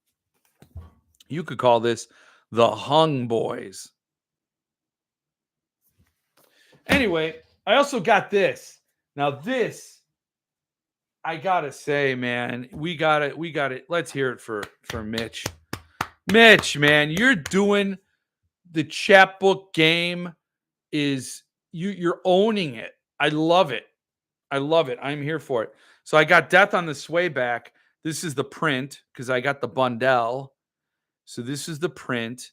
You could call this the Hung Boys. Anyway, I also got this. Now this, I gotta say, man, we got it. Let's hear it for Mitch. Mitch, man, you're doing the chapbook game. You're owning it. I love it. I'm here for it. So I got Death on the Sway Back. This is the print because I got the bundle. So this is the print,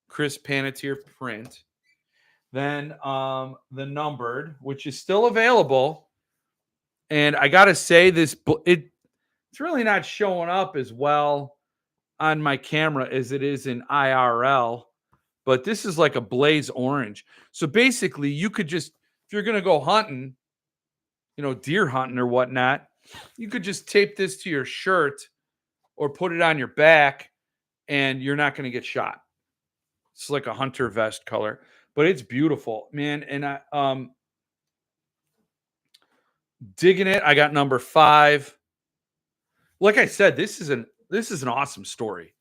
Chris Panatier print. Then the numbered, which is still available. And I got to say, it's really not showing up as well on my camera as it is in IRL. But this is like a blaze orange. So basically, you could just, if you're going to go hunting, deer hunting or whatnot, you could just tape this to your shirt or put it on your back, and you're not going to get shot. It's like a hunter vest color, but it's beautiful, man. And I digging it. I got number 5. Like I said, this is an awesome story.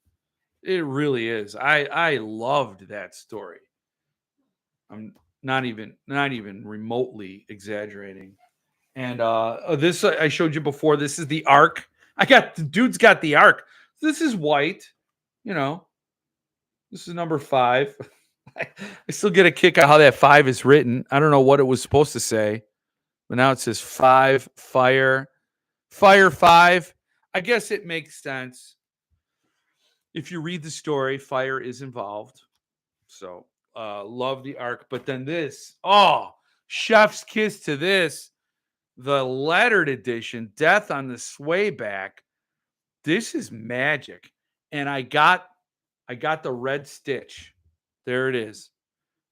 It really is. I loved that story. I'm not even remotely exaggerating. And this I showed you before. This is the Ark. Dude's got the Ark. This is white. This is number 5. I still get a kick out how that 5 is written. I don't know what it was supposed to say, but now it says 5 fire 5. I guess it makes sense. if you read the story, fire is involved. So love the arc. But then this, chef's kiss to this. The lettered edition, Death on the Swayback. This is magic. And I got the red stitch. There it is.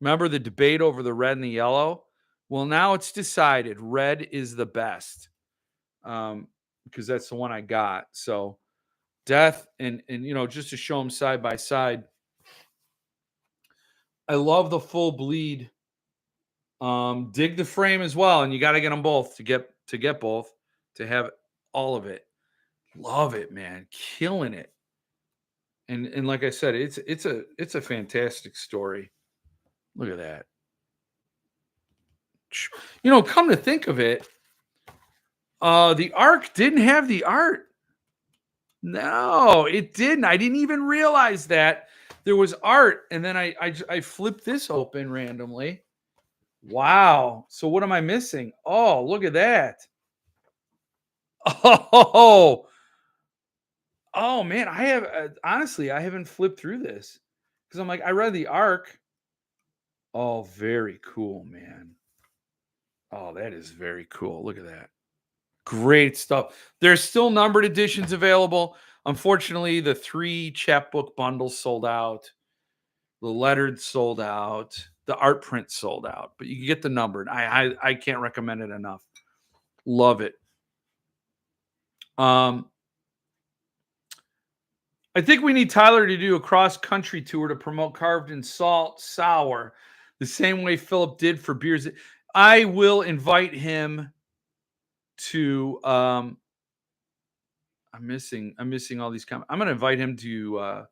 Remember the debate over the red and the yellow? Well, now it's decided. Red is the best. Because that's the one I got. So Death and just to show them side by side. I love the full bleed. Dig the frame as well, and you got to get them both to get both to have all of it. Love it, man, killing it. And like I said, it's a fantastic story. Look at that. Come to think of it, the arc didn't have the art. No, it didn't. I didn't even realize that there was art, and then I flipped this open randomly. Wow. So what am I missing? Oh, look at that. Oh man, I have honestly, I haven't flipped through this because I'm like, I read the arc. Oh, very cool, man. Oh, that is very cool. Look at that. Great stuff. There's still numbered editions available. Unfortunately, the 3 chapbook bundles sold out. The lettered sold out. The art print sold out. But you can get the numbered. I can't recommend it enough. Love it. I think we need Tyler to do a cross-country tour to promote Carved in Salt Sour, the same way Philip did for beers. I will invite him to. I'm missing all these comments. I'm going to invite him to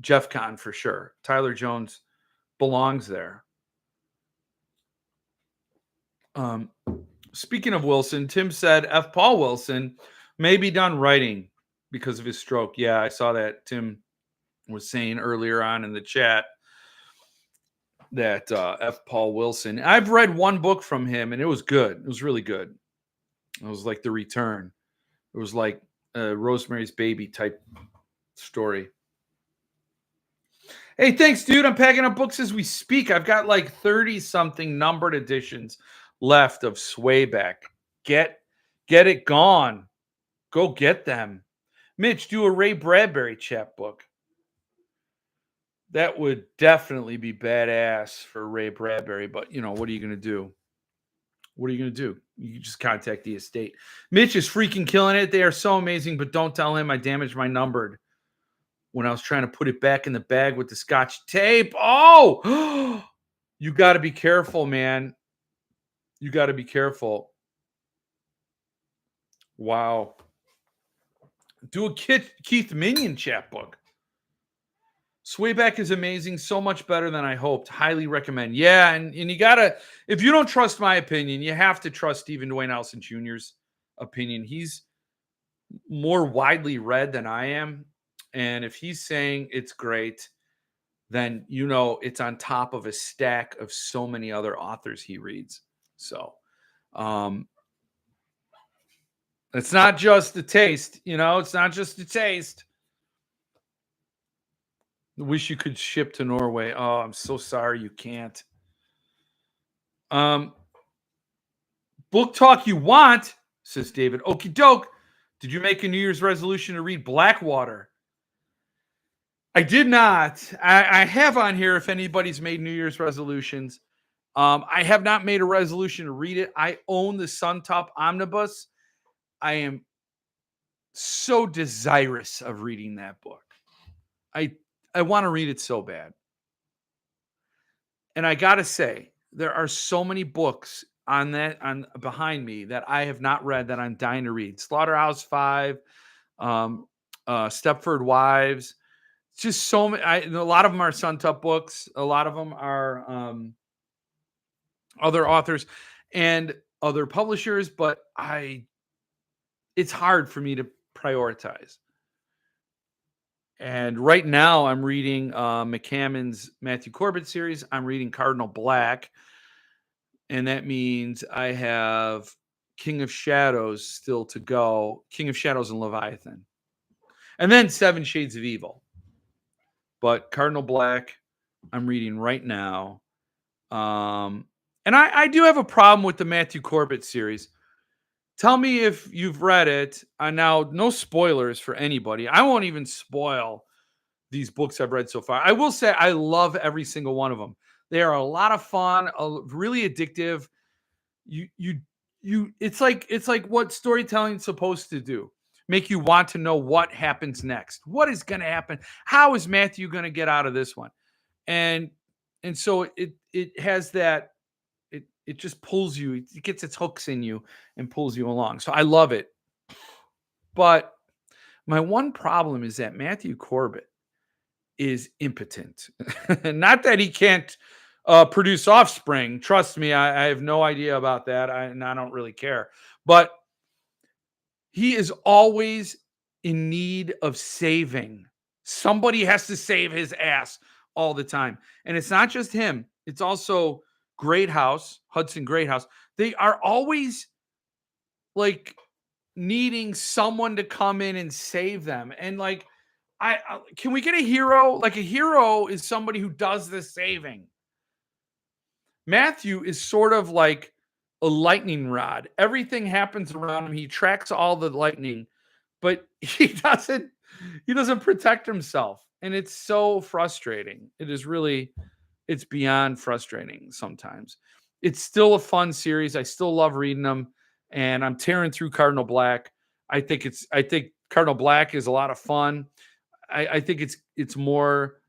Jeff Con for sure. Tyler Jones belongs there. Speaking of Wilson, Tim said F. Paul Wilson may be done writing because of his stroke. Yeah, I saw that Tim was saying earlier on in the chat that F. Paul Wilson. I've read one book from him, and it was good. It was really good. It was like The Return. It was like Rosemary's Baby type story. Hey, thanks, dude. I'm packing up books as we speak. I've got like 30-something numbered editions left of Swayback. Get it gone. Go get them. Mitch, do a Ray Bradbury chapbook. That would definitely be badass for Ray Bradbury, but what are you going to do? What are you going to do? You just contact the estate. Mitch is freaking killing it. They are so amazing, but don't tell him I damaged my numbered when I was trying to put it back in the bag with the Scotch tape. Oh, you got to be careful, man. You got to be careful. Wow. Do a Keith Minion chapbook. Swayback is amazing, so much better than I hoped. Highly recommend. Yeah, and you gotta, if you don't trust my opinion, you have to trust Stephen Dwayne Allison Jr.'s opinion. He's more widely read than I am. And if he's saying it's great, then it's on top of a stack of so many other authors he reads. So it's not just the taste, it's not just the taste. Wish you could ship to Norway. Oh, I'm so sorry you can't. Book talk you want, says David. Okie doke. Did you make a New Year's resolution to read Blackwater? I did not. I have on here if anybody's made New Year's resolutions. I have not made a resolution to read it. I own the Suntop Omnibus. I am so desirous of reading that book. I want to read it so bad. And I got to say, there are so many books on behind me that I have not read that I'm dying to read. Slaughterhouse-Five, Stepford Wives. Just so many. A lot of them are Suntop books. A lot of them are other authors and other publishers, but it's hard for me to prioritize. And right now I'm reading McCammon's Matthew Corbett series. I'm reading Cardinal Black. And that means I have King of Shadows still to go. King of Shadows and Leviathan. And then 7 Shades of Evil. But Cardinal Black, I'm reading right now. And I do have a problem with the Matthew Corbett series. Tell me if you've read it. Now, no spoilers for anybody. I won't even spoil these books I've read so far. I will say I love every single one of them. They are a lot of fun, really addictive. It's like what storytelling is supposed to do. Make you want to know what happens next. What is going to happen? How is Matthew going to get out of this one? And so it has that, it just pulls you, it gets its hooks in you and pulls you along. So I love it. But my one problem is that Matthew Corbett is impotent. Not that he can't produce offspring. Trust me, I have no idea about that. And I don't really care. But he is always in need of saving. Somebody has to save his ass all the time. And it's not just him. It's also Greathouse, Hudson Greathouse. They are always like needing someone to come in and save them. And like, I can we get a hero? Like a hero is somebody who does the saving. Matthew is sort of like a lightning rod. Everything happens around him. He tracks all the lightning, but he doesn't protect himself. And it's so frustrating. It is really, it's beyond frustrating sometimes. It's still a fun series. I still love reading them, and I'm tearing through Cardinal Black. I think Cardinal Black is a lot of fun. I think it's more,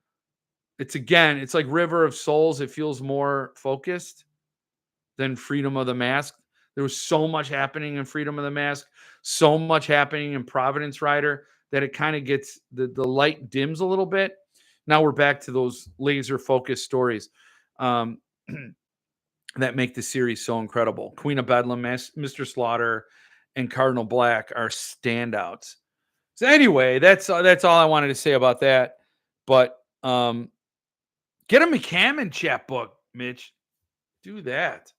it's like River of Souls. It feels more focused than Freedom of the Mask. There was so much happening in Freedom of the Mask, so much happening in Providence Rider that it kind of gets, the light dims a little bit. Now we're back to those laser focused stories that make the series so incredible. Queen of Bedlam, Mr. Slaughter, and Cardinal Black are standouts. So anyway, that's all I wanted to say about that. But get a McCammon chapbook, Mitch. Do that.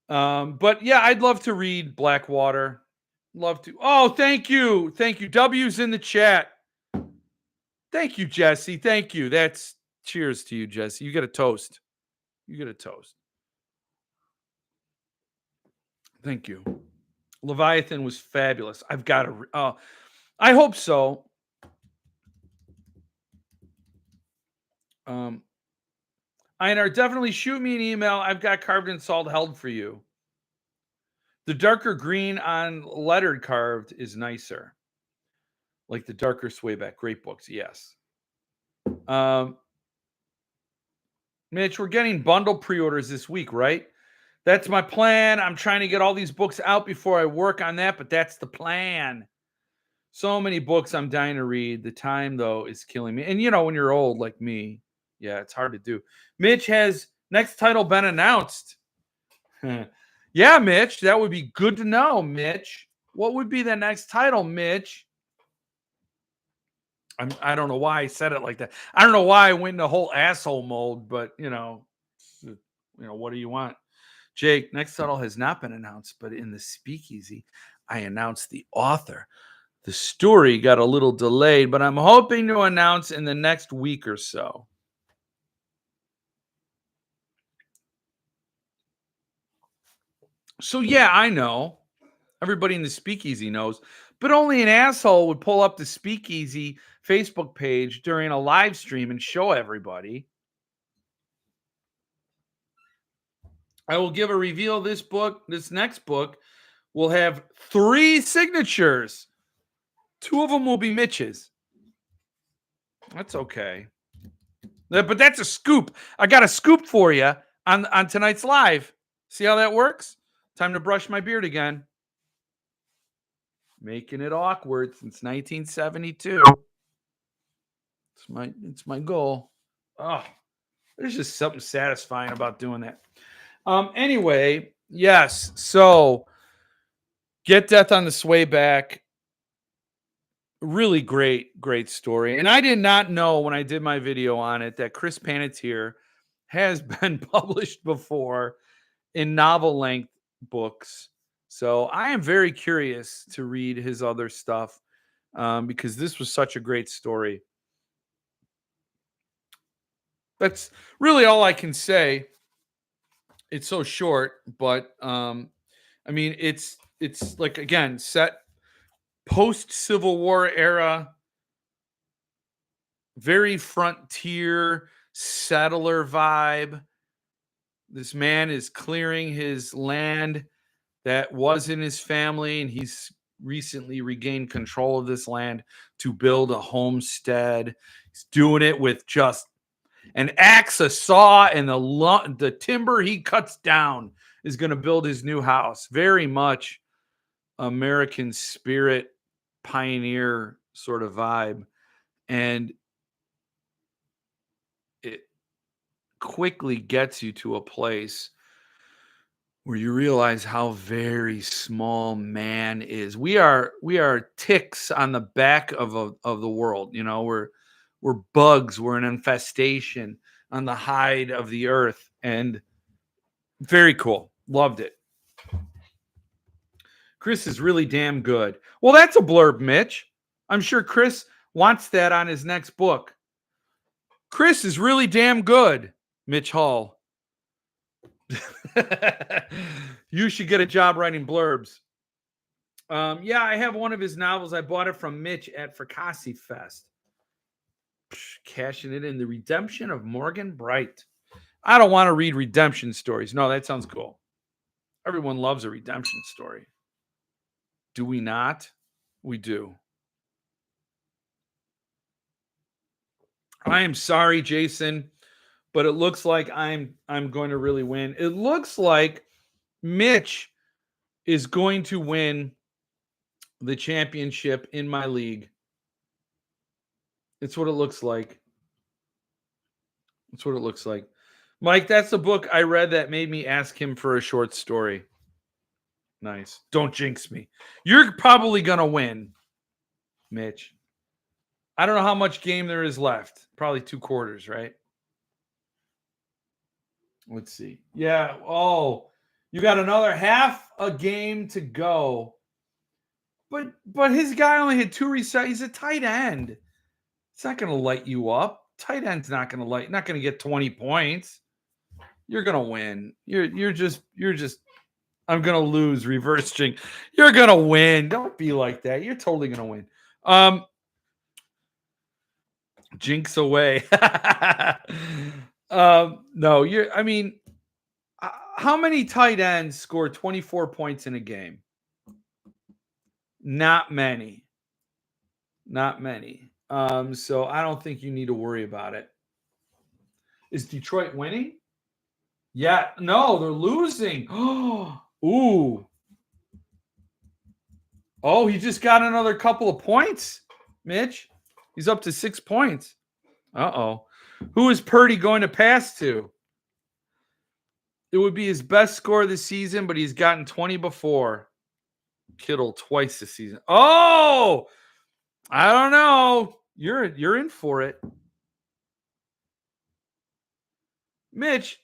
But yeah, I'd love to read Blackwater. Love to. Oh, thank you. Thank you. W's in the chat. Thank you, Jesse. Thank you. That's cheers to you, Jesse. You get a toast. You get a toast. Thank you. Leviathan was fabulous. I've got to. I hope so. Einar, definitely shoot me an email. I've got carved and salt held for you. The darker green on lettered carved is nicer. Like the darker swayback. Great books, yes. Mitch, we're getting bundle pre-orders this week, right? That's my plan. I'm trying to get all these books out before I work on that, but that's the plan. So many books I'm dying to read. The time, though, is killing me. And, you know, when you're old like me, yeah, it's hard to do. Mitch, has next title been announced? Yeah, Mitch, that would be good to know, Mitch. What would be the next title, Mitch? I don't know why I said it like that. I don't know why I went in the whole asshole mode, but, you know, what do you want? Jake, next title has not been announced, but in the speakeasy, I announced the author. The story got a little delayed, but I'm hoping to announce in the next week or so. So, yeah, I know. Everybody in the speakeasy knows. But only an asshole would pull up the speakeasy Facebook page during a live stream and show everybody. I will give a reveal. This book, this next book, will have 3 signatures. 2 of them will be Mitch's. That's okay. But that's a scoop. I got a scoop for you on tonight's live. See how that works? Time to brush my beard again. Making it awkward since 1972. It's my goal. Oh, there's just something satisfying about doing that. Anyway, yes. So Get Death on the Swayback. Really great story. And I did not know when I did my video on it that Chris Panatier has been published before in novel length books. So I am very curious to read his other stuff. because this was such a great story. That's really all I can say. It's so short, but I mean, it's like, again, set post Civil War era, very frontier settler vibe. This man is clearing his land that was in his family, and he's recently regained control of this land to build a homestead. He's doing it with just an axe, a saw, and the timber he cuts down is going to build his new house. Very much American spirit, pioneer sort of vibe. And it quickly gets you to a place where you realize how very small man is. We are ticks on the back of the world. You know, we're bugs. We're an infestation on the hide of the earth, and very cool. Loved it. Chris is really damn good. Well, that's a blurb, Mitch. I'm sure Chris wants that on his next book. Chris is really damn good, Mitch Hall. You should get a job writing blurbs. Yeah, I have one of his novels. I bought it from Mitch at Fracassi Fest. Cashing it in. The Redemption of Morgan Bright. I don't want to read redemption stories. No, that sounds cool. Everyone loves a redemption story. Do we not? We do. I am sorry, Jason, but it looks like I'm going to really win. It looks like Mitch is going to win the championship in my league. It's what it looks like. That's what it looks like. Mike, that's the book I read that made me ask him for a short story. Nice. Don't jinx me. You're probably going to win, Mitch. I don't know how much game there is left. Probably 2 quarters, right? Let's see. Yeah. Oh, you got another half a game to go. But his guy only had 2 resets. He's a tight end. It's not going to light you up. Tight end's not going to get 20 points. You're going to win. You're just I'm going to lose, reverse jinx. You're going to win. Don't be like that. You're totally going to win. Jinx away. No, how many tight ends score 24 points in a game? Not many. Not many. So I don't think you need to worry about it. Is Detroit winning? Yeah. No, they're losing. Ooh. Oh, he just got another couple of points, Mitch. He's up to 6 points. Uh-oh. Who is Purdy going to pass to? It would be his best score this season, but he's gotten 20 before. Kittle twice this season. Oh, I don't know. You're in for it. Mitch,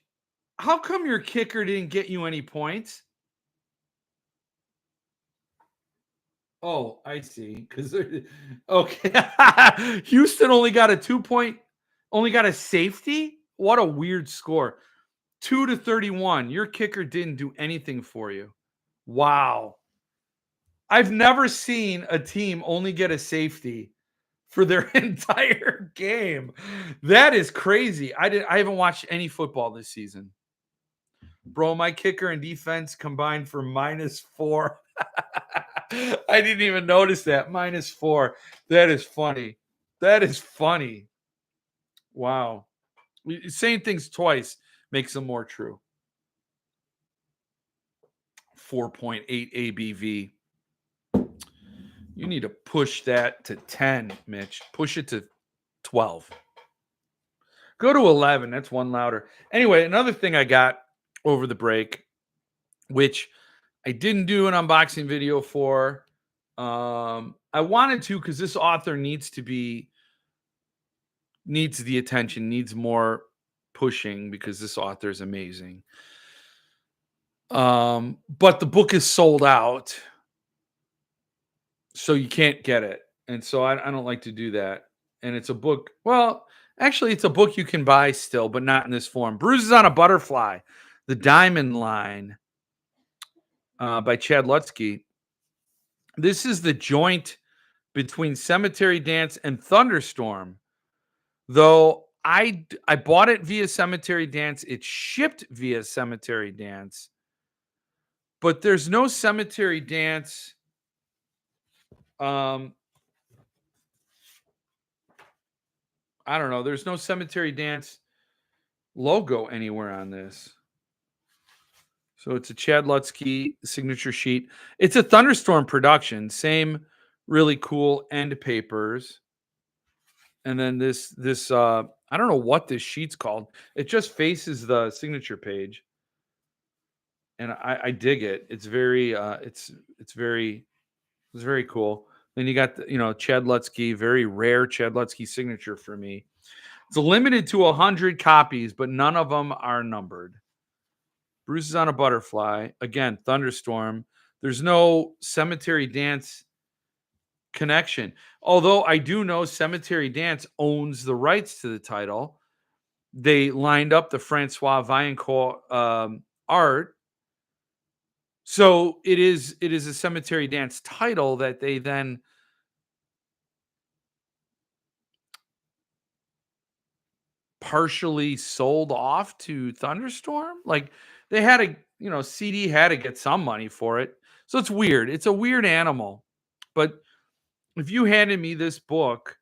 how come your kicker didn't get you any points? Oh, I see. Because okay, Houston only got a 2-point, only got a safety. What a weird score. 2-31. Your kicker didn't do anything for you. Wow. I've never seen a team only get a safety for their entire game. That is crazy. I haven't watched any football this season. Bro, my kicker and defense combined for -4. I didn't even notice that. -4. That is funny. That is funny. Wow. Saying things twice makes them more true. 4.8 ABV. You need to push that to 10, Mitch. Push it to 12. Go to 11. That's one louder. Anyway, another thing I got over the break, which I didn't do an unboxing video for. I wanted to because this author needs the attention, needs more pushing because this author is amazing. But the book is sold out, so you can't get it. And so I don't like to do that. And it's a book. Well, actually, it's a book you can buy still, but not in this form. Bruises on a Butterfly, The Diamond Line by Chad Lutzke. This is the joint between Cemetery Dance and Thunderstorm. Though I bought it via Cemetery Dance. It's shipped via Cemetery Dance. But there's no Cemetery Dance I don't know. There's no Cemetery Dance logo anywhere on this. So it's a Chad Lutzke signature sheet. It's a Thunderstorm production. Same really cool end papers. And then this I don't know what this sheet's called. It just faces the signature page. And I dig it. It's very it's very cool. Then you got the, Chad Lutzke, very rare Chad Lutzke signature for me. It's limited to 100 copies, but none of them are numbered. Bruises on a Butterfly. Again, Thunderstorm. There's no Cemetery Dance connection. Although I do know Cemetery Dance owns the rights to the title. They lined up the Francois Vaillancourt art. So it is a Cemetery Dance title that they then partially sold off to Thunderstorm. Like they had to, CD had to get some money for it. So it's weird. It's a weird animal. But if you handed me this book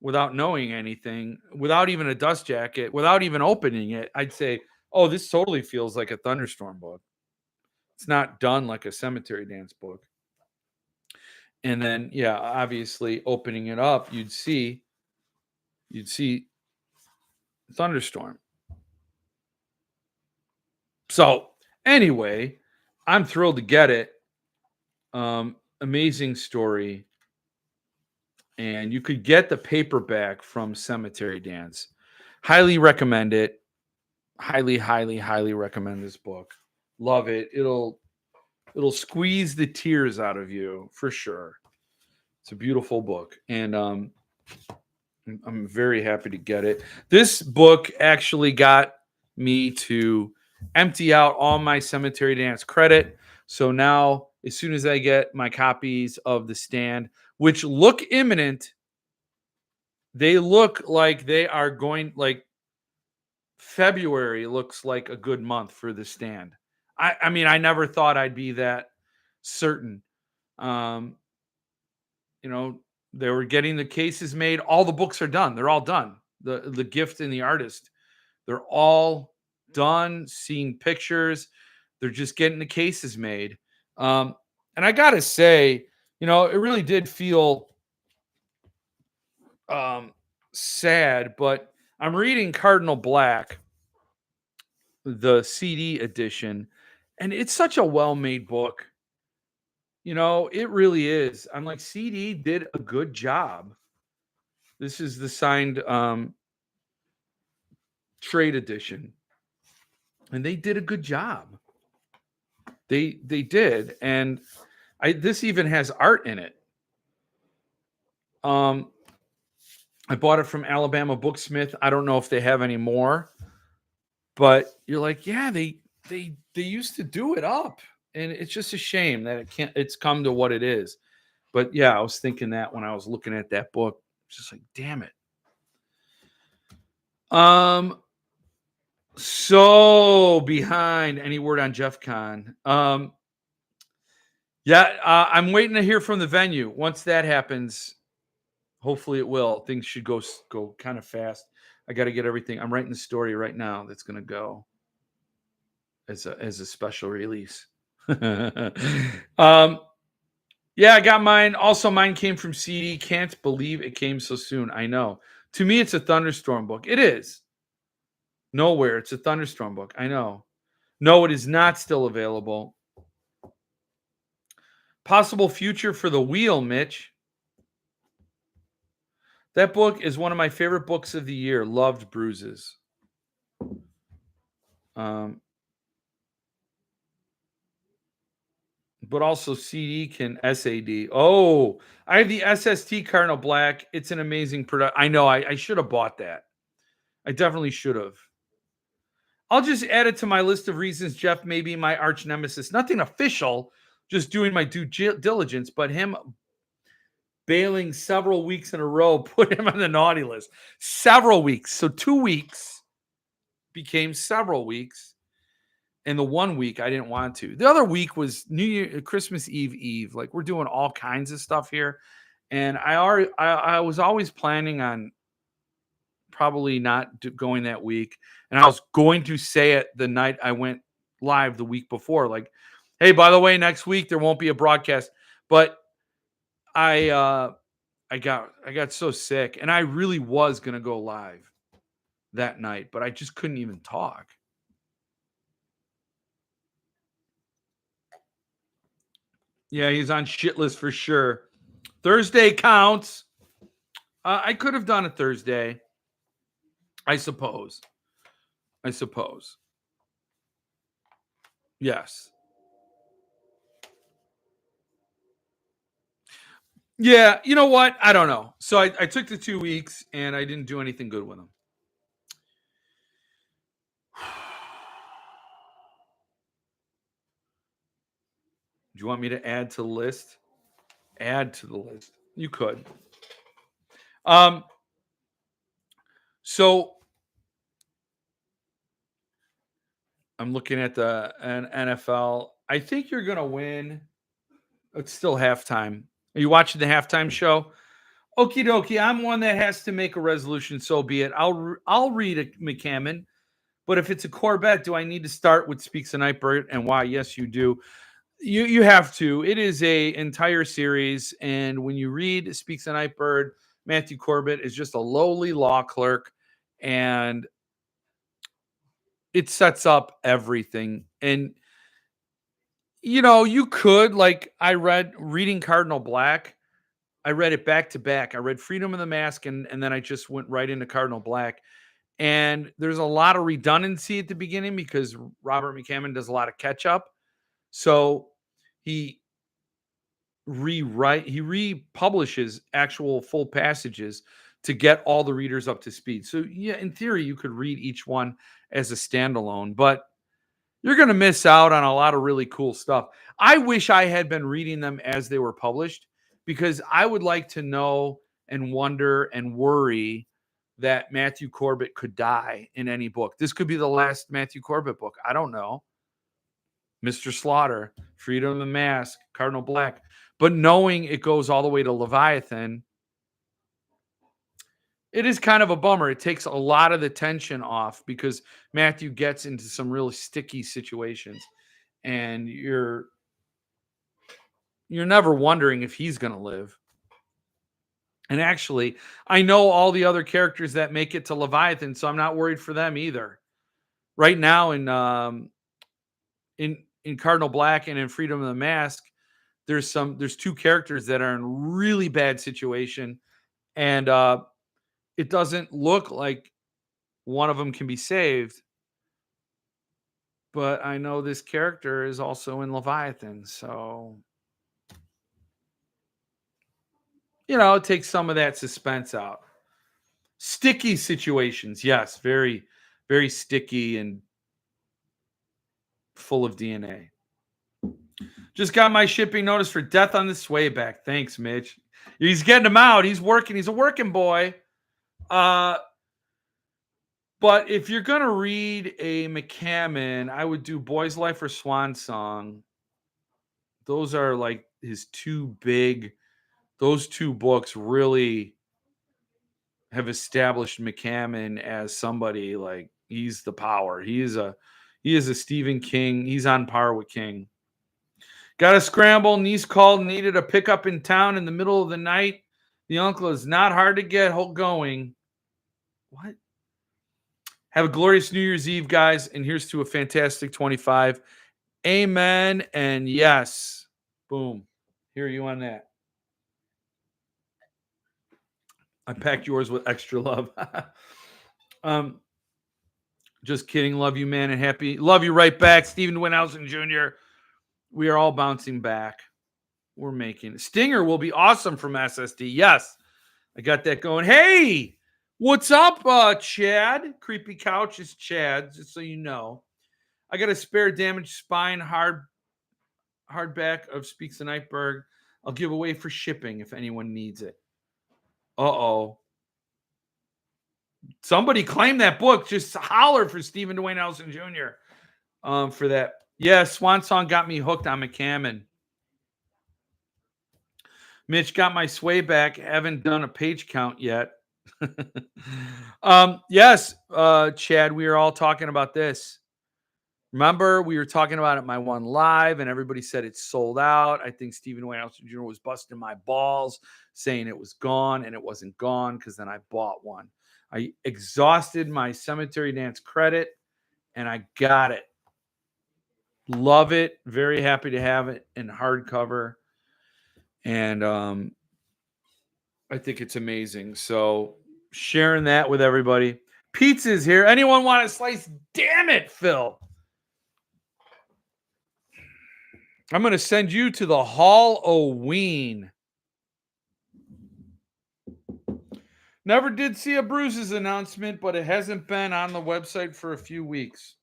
without knowing anything, without even a dust jacket, without even opening it, I'd say, oh, this totally feels like a Thunderstorm book. It's not done like a Cemetery Dance book. And then, yeah, obviously opening it up, you'd see Thunderstorm. So anyway, I'm thrilled to get it. Amazing story. And you could get the paperback from Cemetery Dance. Highly recommend it. Highly, highly, highly recommend this book. Love it. It'll squeeze the tears out of you for sure. It's a beautiful book. And I'm very happy to get it. This book actually got me to empty out all my Cemetery Dance credit. So now, as soon as I get my copies of The Stand, which look imminent, they look like they are going, like February looks like a good month for The Stand. I mean, I never thought I'd be that certain. They were getting the cases made. All the books are done. They're all done. The Gift and the Artist, they're all done. Seeing pictures. They're just getting the cases made. And I gotta say, it really did feel sad. But I'm reading Cardinal Black, the CD edition, and it's such a well-made book. It really is. I'm like, CD did a good job. This is the signed trade edition, and they did a good job. They did, and this even has art in it. I bought it from Alabama Booksmith. I don't know if they have any more, but you're like, yeah, they used to do it up, and it's just a shame that it's come to what it is. But yeah, I was thinking that when I was looking at that book, just like, damn it. So behind. Any word on Jeff Kahn? I'm waiting to hear from the venue. Once that happens, hopefully it will. Things should go kind of fast. I got to get everything. I'm writing the story right now that's going to go as a special release. Yeah, I got mine. Also, mine came from CD. Can't believe it came so soon. I know. To me, it's a Thunderstorm book. It is. Nowhere. It's a Thunderstorm book. I know. No, it is not still available. Possible future for the Wheel, Mitch. That book is one of my favorite books of the year. Loved Bruises. but also CD can SAD. Oh, I have the SST Cardinal Black. It's an amazing product. I know. I should have bought that. I definitely should have. I'll just add it to my list of reasons Jeff may be my arch nemesis. Nothing official, just doing my due diligence, but him bailing several weeks in a row put him on the naughty list. Several weeks. So 2 weeks became several weeks. And the 1 week I didn't want to. The other week was New Year, Christmas Eve. Like, we're doing all kinds of stuff here. And I was always planning on probably not going that week. And I was going to say it the night I went live the week before, like, hey, by the way, next week there won't be a broadcast. But I got so sick, and I really was gonna go live that night, but I just couldn't even talk. Yeah, he's on shit list for sure. Thursday counts. I could have done a Thursday. I suppose. Yes. Yeah, you know what? I don't know. So I took the 2 weeks, and I didn't do anything good with them. Do you want me to add to the list? Add to the list. You could. So I'm looking at the NFL. I think you're going to win. It's still halftime. Are you watching the halftime show? Okie dokie. I'm one that has to make a resolution. So be it. I'll read a McCammon. But if it's a Corbett, do I need to start with Speaks a Nightbird and why? Yes, you do. You have to. It is a entire series, and when you read Speaks a Nightbird, Matthew Corbett is just a lowly law clerk, and it sets up everything. And you could, like, reading Cardinal Black. I read it back to back. I read Freedom of the Mask, and then I just went right into Cardinal Black. And there's a lot of redundancy at the beginning because Robert McCammon does a lot of catch up. So he republishes actual full passages to get all the readers up to speed. So yeah, in theory, you could read each one as a standalone, but you're going to miss out on a lot of really cool stuff. I wish I had been reading them as they were published, because I would like to know and wonder and worry that Matthew Corbett could die in any book. This could be the last Matthew Corbett book. I don't know. Mr. Slaughter, Freedom of the Mask, Cardinal Black. But knowing it goes all the way to Leviathan, it is kind of a bummer. It takes a lot of the tension off because Matthew gets into some really sticky situations, and you're never wondering if he's going to live. And actually, I know all the other characters that make it to Leviathan, so I'm not worried for them either. Right now in Cardinal Black and in Freedom of the Mask, there's 2 characters that are in really bad situation, and it doesn't look like one of them can be saved. But I know this character is also in Leviathan, so it takes some of that suspense out. Sticky situations, yes, very, very sticky and full of DNA. Just got my shipping notice for Death on the Swayback. Thanks, Mitch. He's getting them out. He's working. He's a working boy. But if you're going to read a McCammon, I would do Boy's Life or Swan Song. Those are like his 2 big, those 2 books really have established McCammon as somebody like he's the power. He is a Stephen King. He's on par with King. Got to scramble. Niece called, needed a pickup in town in the middle of the night. The uncle is not hard to get going. What? Have a glorious New Year's Eve, guys. And here's to a fantastic 25. Amen. And yes. Boom. Hear you on that. I packed yours with extra love. Just kidding. Love you, man. And happy. Love you right back. Stephen Winhausen Jr. We are all bouncing back. We're making Stinger will be awesome from SSD. Yes, I got that going. Hey, what's up, Chad? Creepy Couch is Chad, just so you know. I got a spare damaged spine hardback of Speaks the Nightberg. I'll give away for shipping if anyone needs it. Uh-oh. Somebody claim that book. Just holler for Stephen Dwayne Nelson Jr. For that. Yeah, Swan Song got me hooked on McCammon. Mitch got my sway back. Haven't done a page count yet. Yes, Chad, we are all talking about this. Remember, we were talking about it my one live, and everybody said it's sold out. I think Stephen Dwayne Nelson Jr. was busting my balls, saying it was gone, and it wasn't gone because then I bought one. I exhausted my Cemetery Dance credit, and I got it. Love it. Very happy to have it in hardcover. And I think it's amazing. So sharing that with everybody. Pizza's here. Anyone want a slice? Damn it, Phil. I'm going to send you to the Halloween. Never did see a Bruises announcement, but it hasn't been on the website for a few weeks.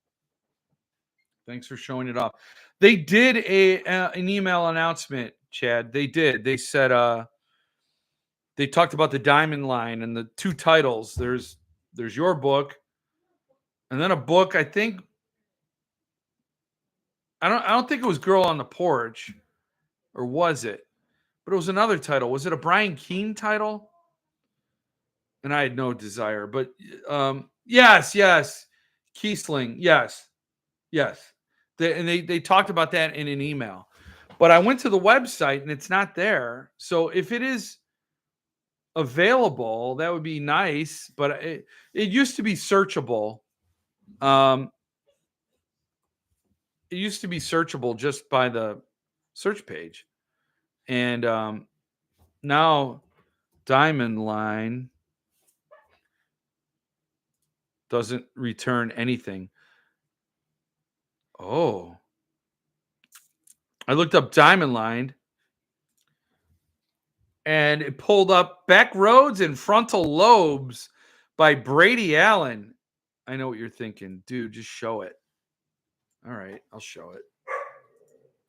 Thanks for showing it off. They did an email announcement, Chad. They did. They said they talked about the Diamond line and the two titles. There's your book, and then a book. I think I don't think it was Girl on the Porch, or was it? But it was another title. Was it a Brian Keene title? And I had no desire. But yes, Kiesling, yes. They talked about that in an email. But I went to the website and it's not there. So if it is available, that would be nice. But it used to be searchable. It used to be searchable just by the search page. And now Diamond Line doesn't return anything. Oh. I looked up Diamond Line and it pulled up Back Roads and Frontal Lobes by Brady Allen. I know what you're thinking. Dude, just show it. All right, I'll show it.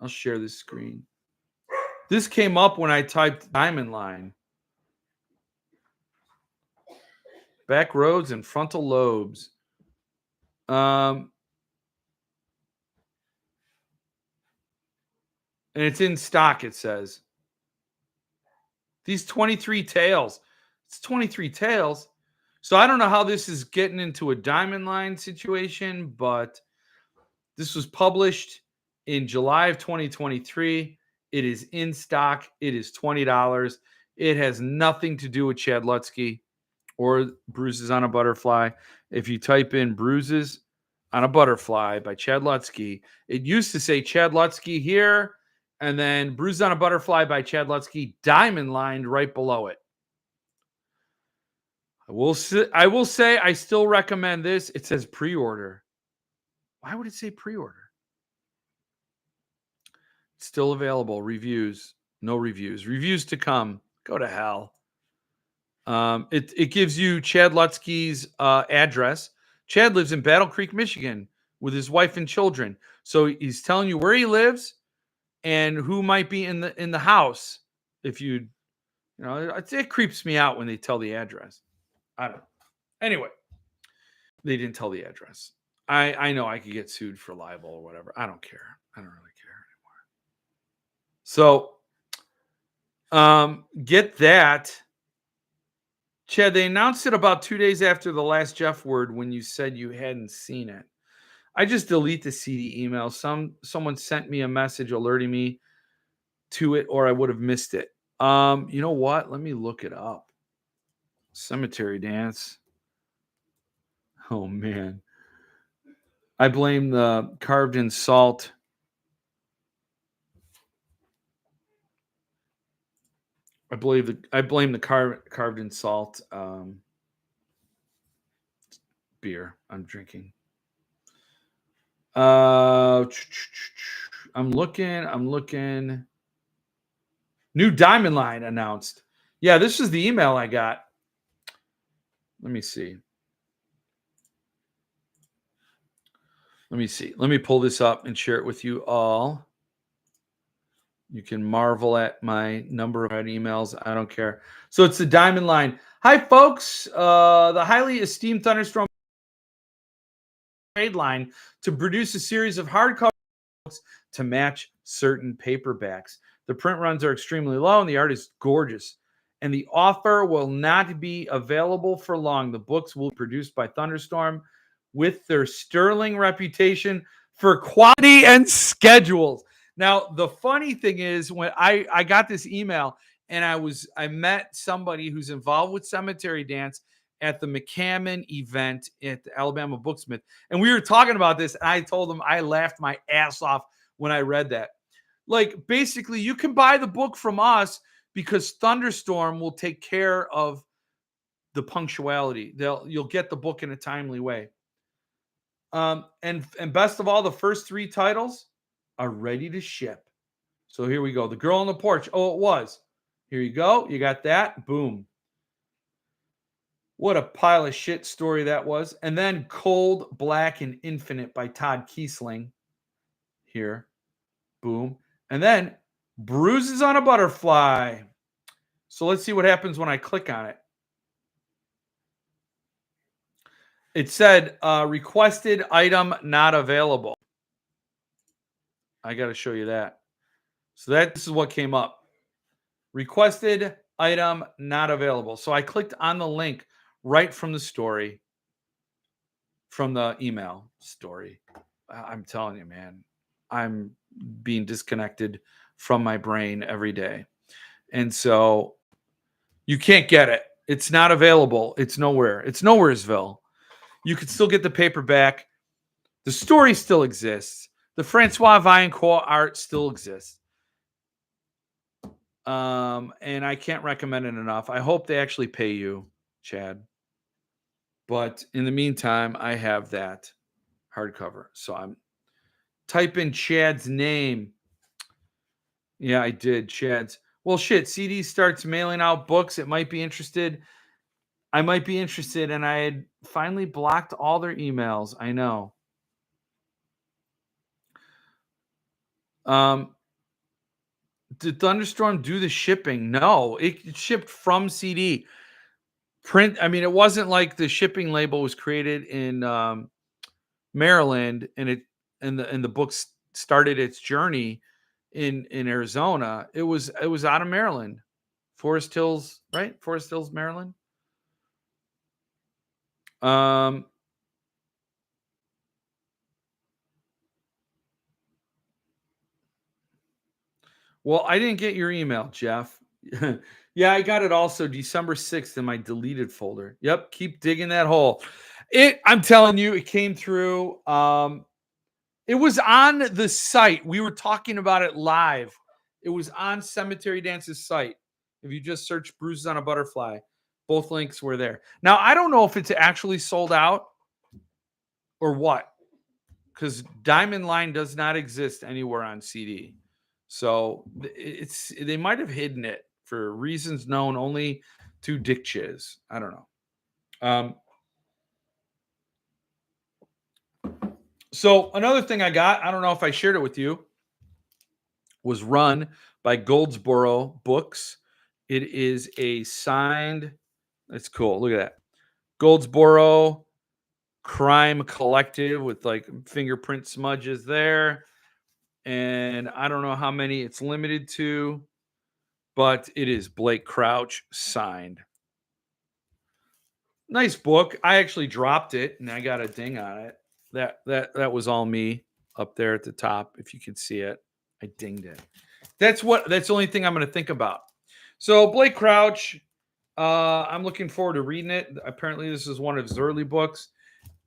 I'll share this screen. This came up when I typed Diamond Line. Back Roads and Frontal Lobes. And it's in stock, it says. These 23 tales. It's 23 tales. So I don't know how this is getting into a Diamond Line situation, but this was published in July of 2023. It is in stock. It is $20. It has nothing to do with Chad Lutsky or Bruises on a Butterfly. If you type in Bruises on a Butterfly by Chad Lutsky, it used to say Chad Lutsky here, and then Bruises on a Butterfly by Chad Lutsky, diamond lined right below it. I will say I still recommend this. It says pre-order. Why would it say pre-order? It's still available. Reviews. No reviews. Reviews to come. Go to hell. It gives you Chad Lutsky's address. Chad lives in Battle Creek, Michigan with his wife and children. So he's telling you where he lives and who might be in the house. If you know, it creeps me out when they tell the address. I don't know. Anyway, they didn't tell the address. I know I could get sued for libel or whatever. I don't care. I don't really care anymore. So get that. Chad, they announced it about 2 days after the last Jeff word when you said you hadn't seen it. I just delete the CD email. Someone sent me a message alerting me to it, or I would have missed it. You know what? Let me look it up. Cemetery Dance. Oh man. I blame the carved in salt. I blame the carved in salt beer I'm drinking. I'm looking. New Diamond Line announced. Yeah, this is the email I got. Let me see. Let me pull this up and share it with you all. You can marvel at my number of emails. I don't care. So it's the Diamond Line. Hi, folks. The highly esteemed Thunderstorm trade line to produce a series of hardcover books to match certain paperbacks. The print runs are extremely low and the art is gorgeous. And the offer will not be available for long. The books will be produced by Thunderstorm with their sterling reputation for quality and schedules. Now, the funny thing is, when I got this email and I met somebody who's involved with Cemetery Dance at the McCammon event at the Alabama Booksmith. And we were talking about this, and I told him I laughed my ass off when I read that. Like, basically, you can buy the book from us because Thunderstorm will take care of the punctuality. You'll get the book in a timely way. And best of all, the first 3 titles are ready to ship. So here we go. The Girl on the Porch. Oh, it was. Here you go. You got that. Boom. What a pile of shit story that was. And then Cold, Black, and Infinite by Todd Kiesling. Here. Boom. And then Bruises on a Butterfly. So let's see what happens when I click on it. It said, requested item not available. I got to show you that. So this is what came up. Requested item not available. So I clicked on the link right from the story, from the email story. I'm telling you, man, I'm being disconnected from my brain every day. And so you can't get it. It's not available. It's nowhere. It's nowheresville. You could still get the paperback. The story still exists. The Francois Vaillancourt art still exists. And I can't recommend it enough. I hope they actually pay you, Chad. But in the meantime, I have that hardcover. So I'm type in Chad's name. Yeah, I did. Chad's. Well, shit. CD starts mailing out books. It might be interested. I might be interested. And I had finally blocked all their emails. I know. Did Thunderstorm do the shipping? No, it shipped from CD. Print. I mean, it wasn't like the shipping label was created in Maryland and the books started its journey in Arizona. It was out of Maryland, Forest Hills, right? Forest Hills, Maryland. Well, I didn't get your email, Jeff. Yeah, I got it also December 6th in my deleted folder. Yep, keep digging that hole. I'm telling you, it came through. It was on the site. We were talking about it live. It was on Cemetery Dance's site. If you just search Bruises on a Butterfly, both links were there. Now, I don't know if it's actually sold out or what, because Diamond Line does not exist anywhere on CD. So they might have hidden it for reasons known only to Dick Chiz. I don't know. So another thing I got, I don't know if I shared it with you, was run by Goldsboro Books. It is a signed, it's cool. Look at that. Goldsboro Crime Collective with like fingerprint smudges there. And I don't know how many it's limited to, but it is Blake Crouch signed. Nice book. I actually dropped it and I got a ding on it. That was all me up there at the top. If you can see it, I dinged it. That's the only thing I'm going to think about. So Blake Crouch, I'm looking forward to reading it. Apparently this is one of his early books.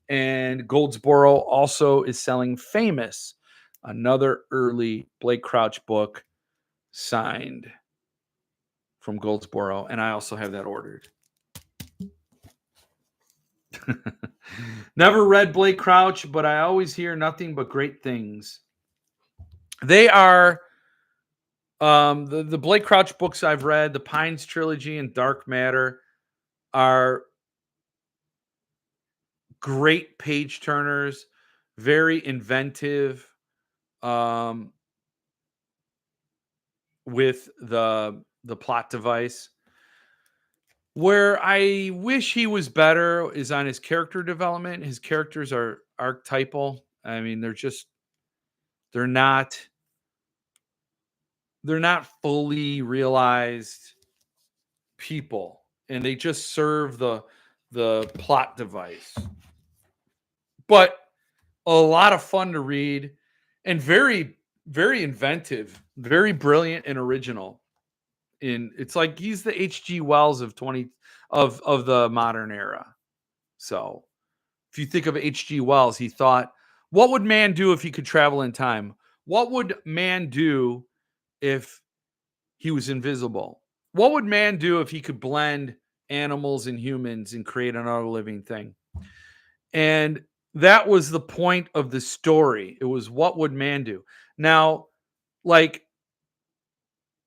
And Goldsboro also is selling Famous, another early Blake Crouch book signed from Goldsboro. And I also have that ordered. Never read Blake Crouch, but I always hear nothing but great things. They are the Blake Crouch books I've read, the Pines trilogy and Dark Matter, are great page turners, very inventive with the plot device. Where I wish he was better is on his character development. His characters are archetypal. I mean, they're not fully realized people, and they just serve the plot device. But a lot of fun to read, and very, very inventive, very brilliant and original. It's like he's the H.G. Wells of the modern era. So if you think of H.G. Wells, he thought, what would man do if he could travel in time? What would man do if he was invisible? What would man do if he could blend animals and humans and create another living thing? And that was the point of the story. It was, what would man do? Now, like,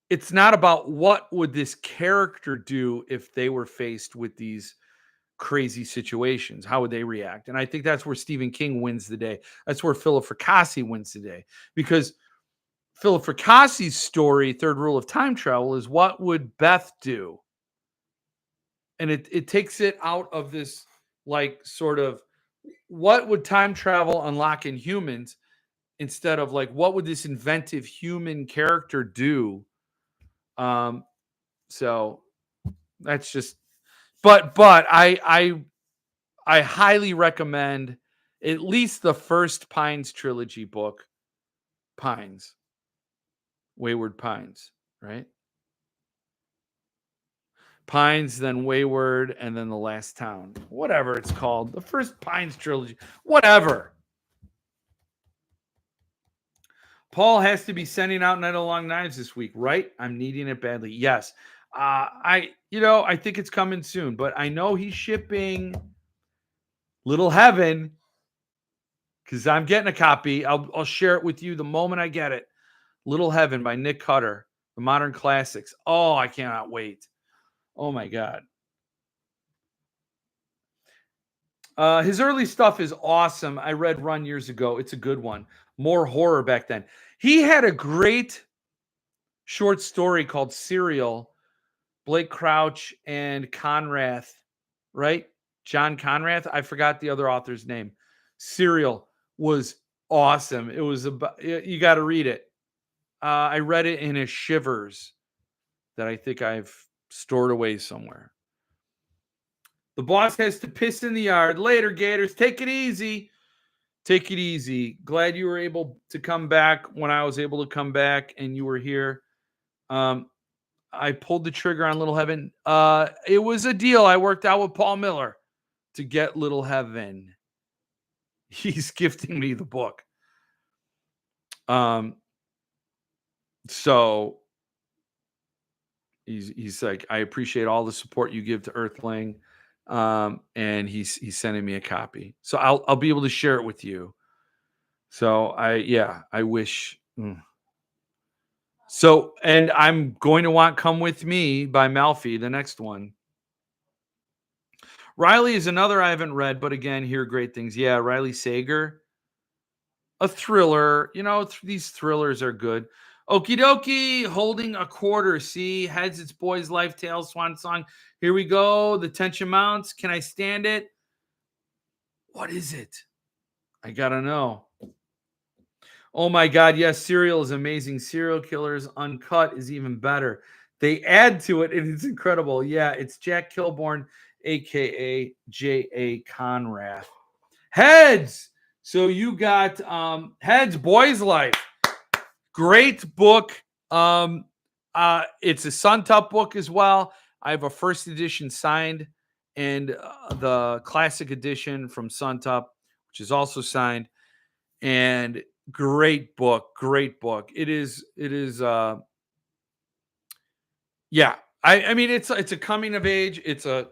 it's not about what would this character do if they were faced with these crazy situations. How would they react? And I think that's where Stephen King wins the day. That's where Philip Fracassi wins the day, because Philip Fracassi's story, Third Rule of Time Travel, is what would Beth do? And it takes it out of this, like, sort of, what would time travel unlock in humans, instead of like, what would this inventive human character do? So that's just, but I highly recommend at least the first Pines trilogy book, Pines, Wayward Pines, right? Pines, then Wayward, and then The Last Town, whatever it's called, the first Pines trilogy, whatever. Paul has to be sending out Night of Long Knives this week, right? I'm needing it badly. Yes. I think it's coming soon, but I know he's shipping Little Heaven, because I'm getting a copy. I'll share it with you the moment I get it. Little Heaven by Nick Cutter, the Modern Classics. Oh, I cannot wait. Oh my God. His early stuff is awesome. I read Run years ago. It's a good one. More horror back then. He had a great short story called Serial. Blake Crouch and Conrath, right? John Conrath. I forgot the other author's name. Serial was awesome. It was about, you got to read it. I read it in a Shivers that I think I've stored away somewhere. The boss has to piss in the yard. Later, Gators. Take it easy. Take it easy. Glad you were able to come back when I was able to come back and you were here. I pulled the trigger on Little Heaven. It was a deal. I worked out with Paul Miller to get Little Heaven. He's gifting me the book. So he's like, I appreciate all the support you give to Earthling. And he's sending me a copy. So I'll be able to share it with you. So I wish. So, and I'm going to want Come With Me by Malfi, the next one. Riley is another I haven't read, but again, hear great things. Yeah, Riley Sager. A thriller. These thrillers are good. Okie dokie, Holding a Quarter. See, Heads, It's Boys, Life, Tales, Swan Song. Here we go. The tension mounts. Can I stand it? What is it? I gotta know. Oh my God, yes, Serial is amazing. Serial Killers Uncut is even better. They add to it, and it's incredible. Yeah, it's Jack Kilborn, a.k.a. J.A. Conrath. Heads! So you got Heads, Boys Life. Great book. It's a Suntop book as well. I have a first edition signed and the classic edition from Suntop, which is also signed. And great book. It is yeah. I mean, it's a coming of age. It's a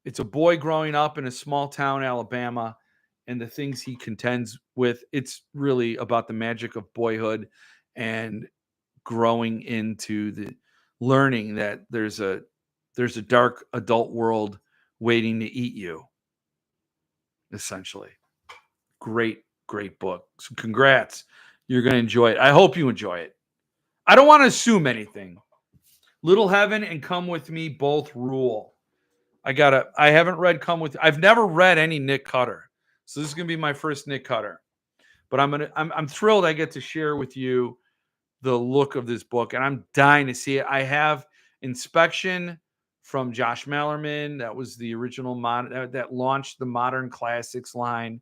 It's a boy growing up in a small town, Alabama, and the things he contends with. It's really about the magic of boyhood and growing into the learning that there's a dark adult world waiting to eat you, essentially. Great book. So congrats. You're going to enjoy it. I hope you enjoy it. I don't want to assume anything. Little Heaven and Come With Me both rule. I haven't read I've never read any Nick Cutter. So this is going to be my first Nick Cutter. But I'm thrilled I get to share with you the look of this book, and I'm dying to see it. I have Inspection from Josh Mallerman. That was the original that launched the Modern Classics line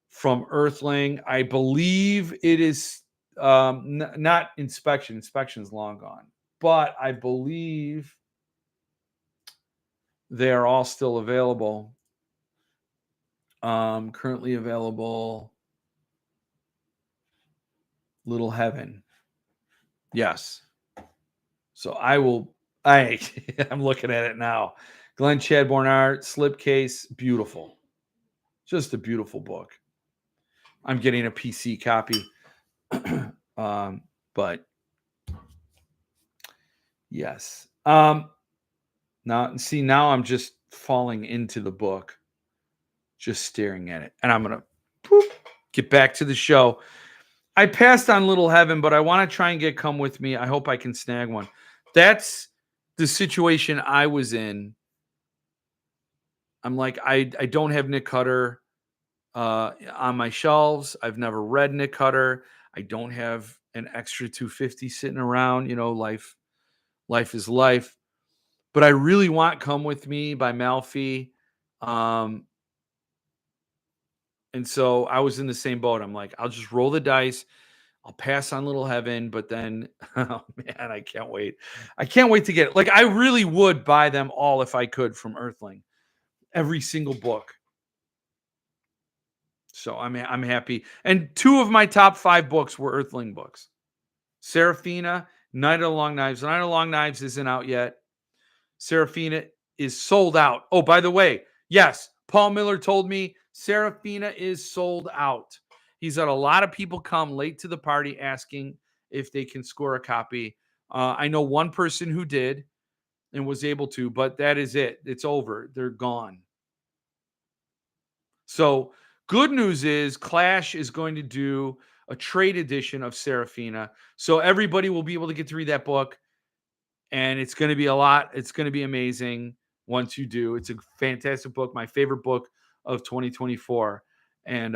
from Earthling. I believe it is not Inspection. Inspection's long gone. But I believe they are all still available. Currently available. Little Heaven. Yes. So I'm looking at it now. Glenn Chadbourne art, slipcase, beautiful. Just a beautiful book. I'm getting a PC copy. But yes. Now I'm just falling into the book, just staring at it. And I'm going to get back to the show. I passed on Little Heaven, but I want to try and get Come With Me. I hope I can snag one. That's the situation I was in. I'm like, I don't have Nick Cutter on my shelves. I've never read Nick Cutter. I don't have an extra 250 sitting around. Life is life. But I really want Come With Me by Malfi. And so I was in the same boat. I'm like, I'll just roll the dice. I'll pass on Little Heaven, but then, oh man, I can't wait. I can't wait to get it. Like, I really would buy them all if I could from Earthling. Every single book. So I'm happy. And 2 of my top 5 books were Earthling books. SARAFINA, Night of the Long Knives. Night of the Long Knives isn't out yet. SARAFINA is sold out. Oh, by the way, yes, Paul Miller told me SARAFINA is sold out. He's had a lot of people come late to the party asking if they can score a copy. I know one person who did and was able to, but that is it. It's over. They're gone. So good news is Clash is going to do a trade edition of SARAFINA. So everybody will be able to get to read that book. And it's going to be a lot. It's going to be amazing once you do. It's a fantastic book. My favorite book of 2024. And,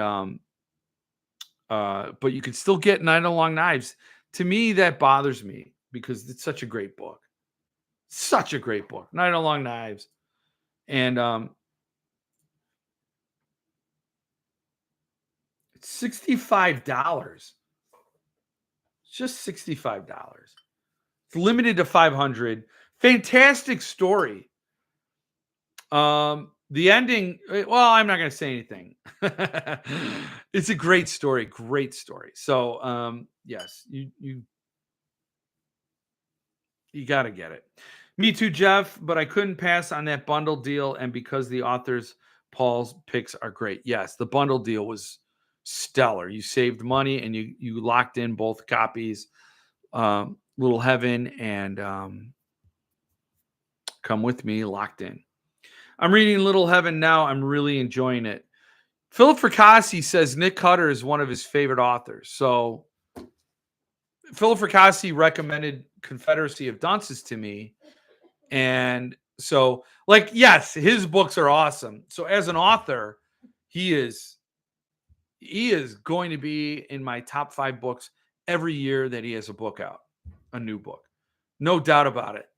but you can still get Night of the Long Knives. To me, that bothers me because it's such a great book. Such a great book. Night of the Long Knives. And, it's $65. It's just $65. It's limited to 500. Fantastic story. The ending, well, I'm not going to say anything. It's a great story. Great story. So, yes, you got to get it. Me too, Jeff, but I couldn't pass on that bundle deal. And because the authors, Paul's picks are great. Yes, the bundle deal was stellar. You saved money and you locked in both copies. Little Heaven and Come With Me, locked in. I'm reading Little Heaven now. I'm really enjoying it. Philip Fracassi says Nick Cutter is one of his favorite authors. So Philip Fracassi recommended Confederacy of Dunces to me. And so, like, yes, his books are awesome. So as an author, he is going to be in my top 5 books every year that he has a book out, a new book. No doubt about it.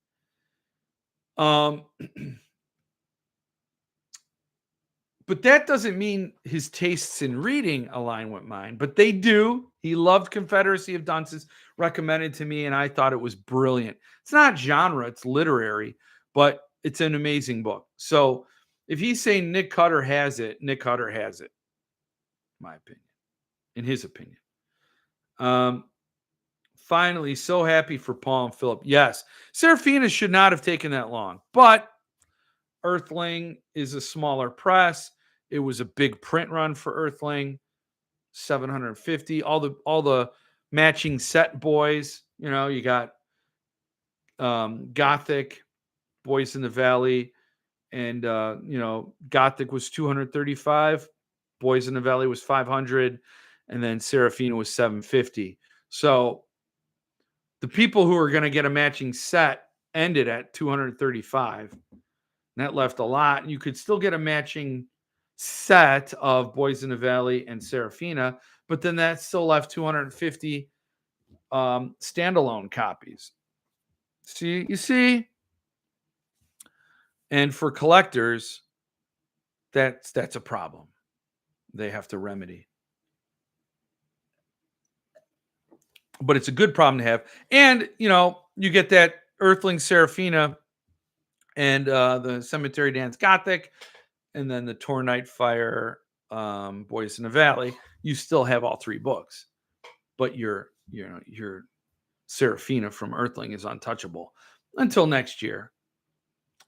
But that doesn't mean his tastes in reading align with mine, but they do. He loved Confederacy of Dunces, recommended to me, and I thought it was brilliant. It's not genre, it's literary, but it's an amazing book. So if he's saying Nick Cutter has it, Nick Cutter has it, in my opinion, in his opinion. Finally, so happy for Paul and Philip. Yes, SARAFINA should not have taken that long, but Earthling is a smaller press. It was a big print run for Earthling, 750. All the matching set boys. You know, you got Gothic, Boys in the Valley, and Gothic was 235. Boys in the Valley was 500, and then SARAFINA was 750. So the people who are going to get a matching set ended at 235. And that left a lot. You could still get a matching set of Boys in the Valley and SARAFINA, but then that still left 250 standalone copies. You see? And for collectors, that's a problem they have to remedy. But it's a good problem to have. And, you get that Earthling SARAFINA and the Cemetery Dance Gothic, and then the Tornite Fire Boys in the Valley. You still have all three books. But your SARAFINA from Earthling is untouchable until next year.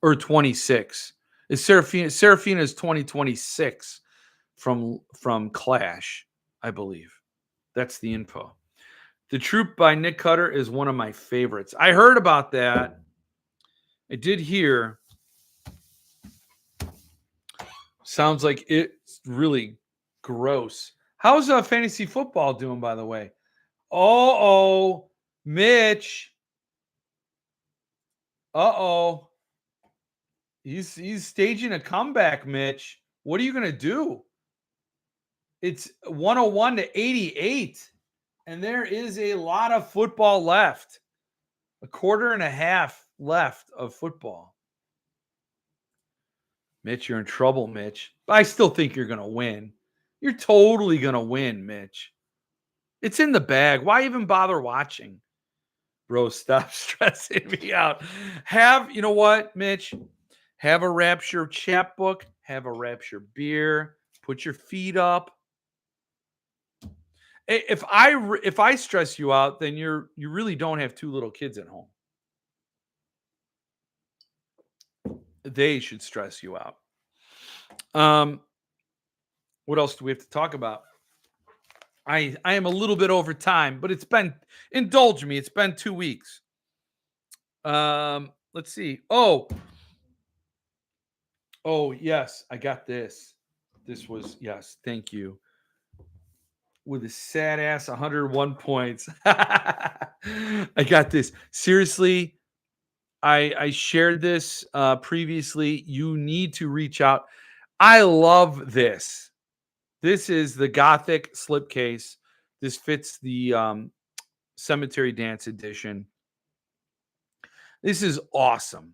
Or 26. SARAFINA is 2026 from Clash, I believe. That's the info. The Troop by Nick Cutter is one of my favorites. I heard about that. I did hear. Sounds like it's really gross. How's fantasy football doing, by the way? Oh, Mitch. Uh-oh. He's staging a comeback, Mitch. What are you going to do? It's 101 to 88. And there is a lot of football left. A quarter and a half left of football. Mitch, you're in trouble, Mitch. I still think you're going to win. You're totally going to win, Mitch. It's in the bag. Why even bother watching? Bro, stop stressing me out. You know what, Mitch? Have a Rapture chapbook. Have a Rapture beer. Put your feet up. If I stress you out, then you really don't have two little kids at home. They should stress you out. What else do we have to talk about? I am a little bit over time, but indulge me. It's been 2 weeks. Let's see. Oh, yes, I got this. This was, yes, thank you. With a sad ass 101 points. I got this. Seriously, I shared this previously. You need to reach out. I love this. This is the Gothic slipcase. This fits the Cemetery Dance edition. This is awesome.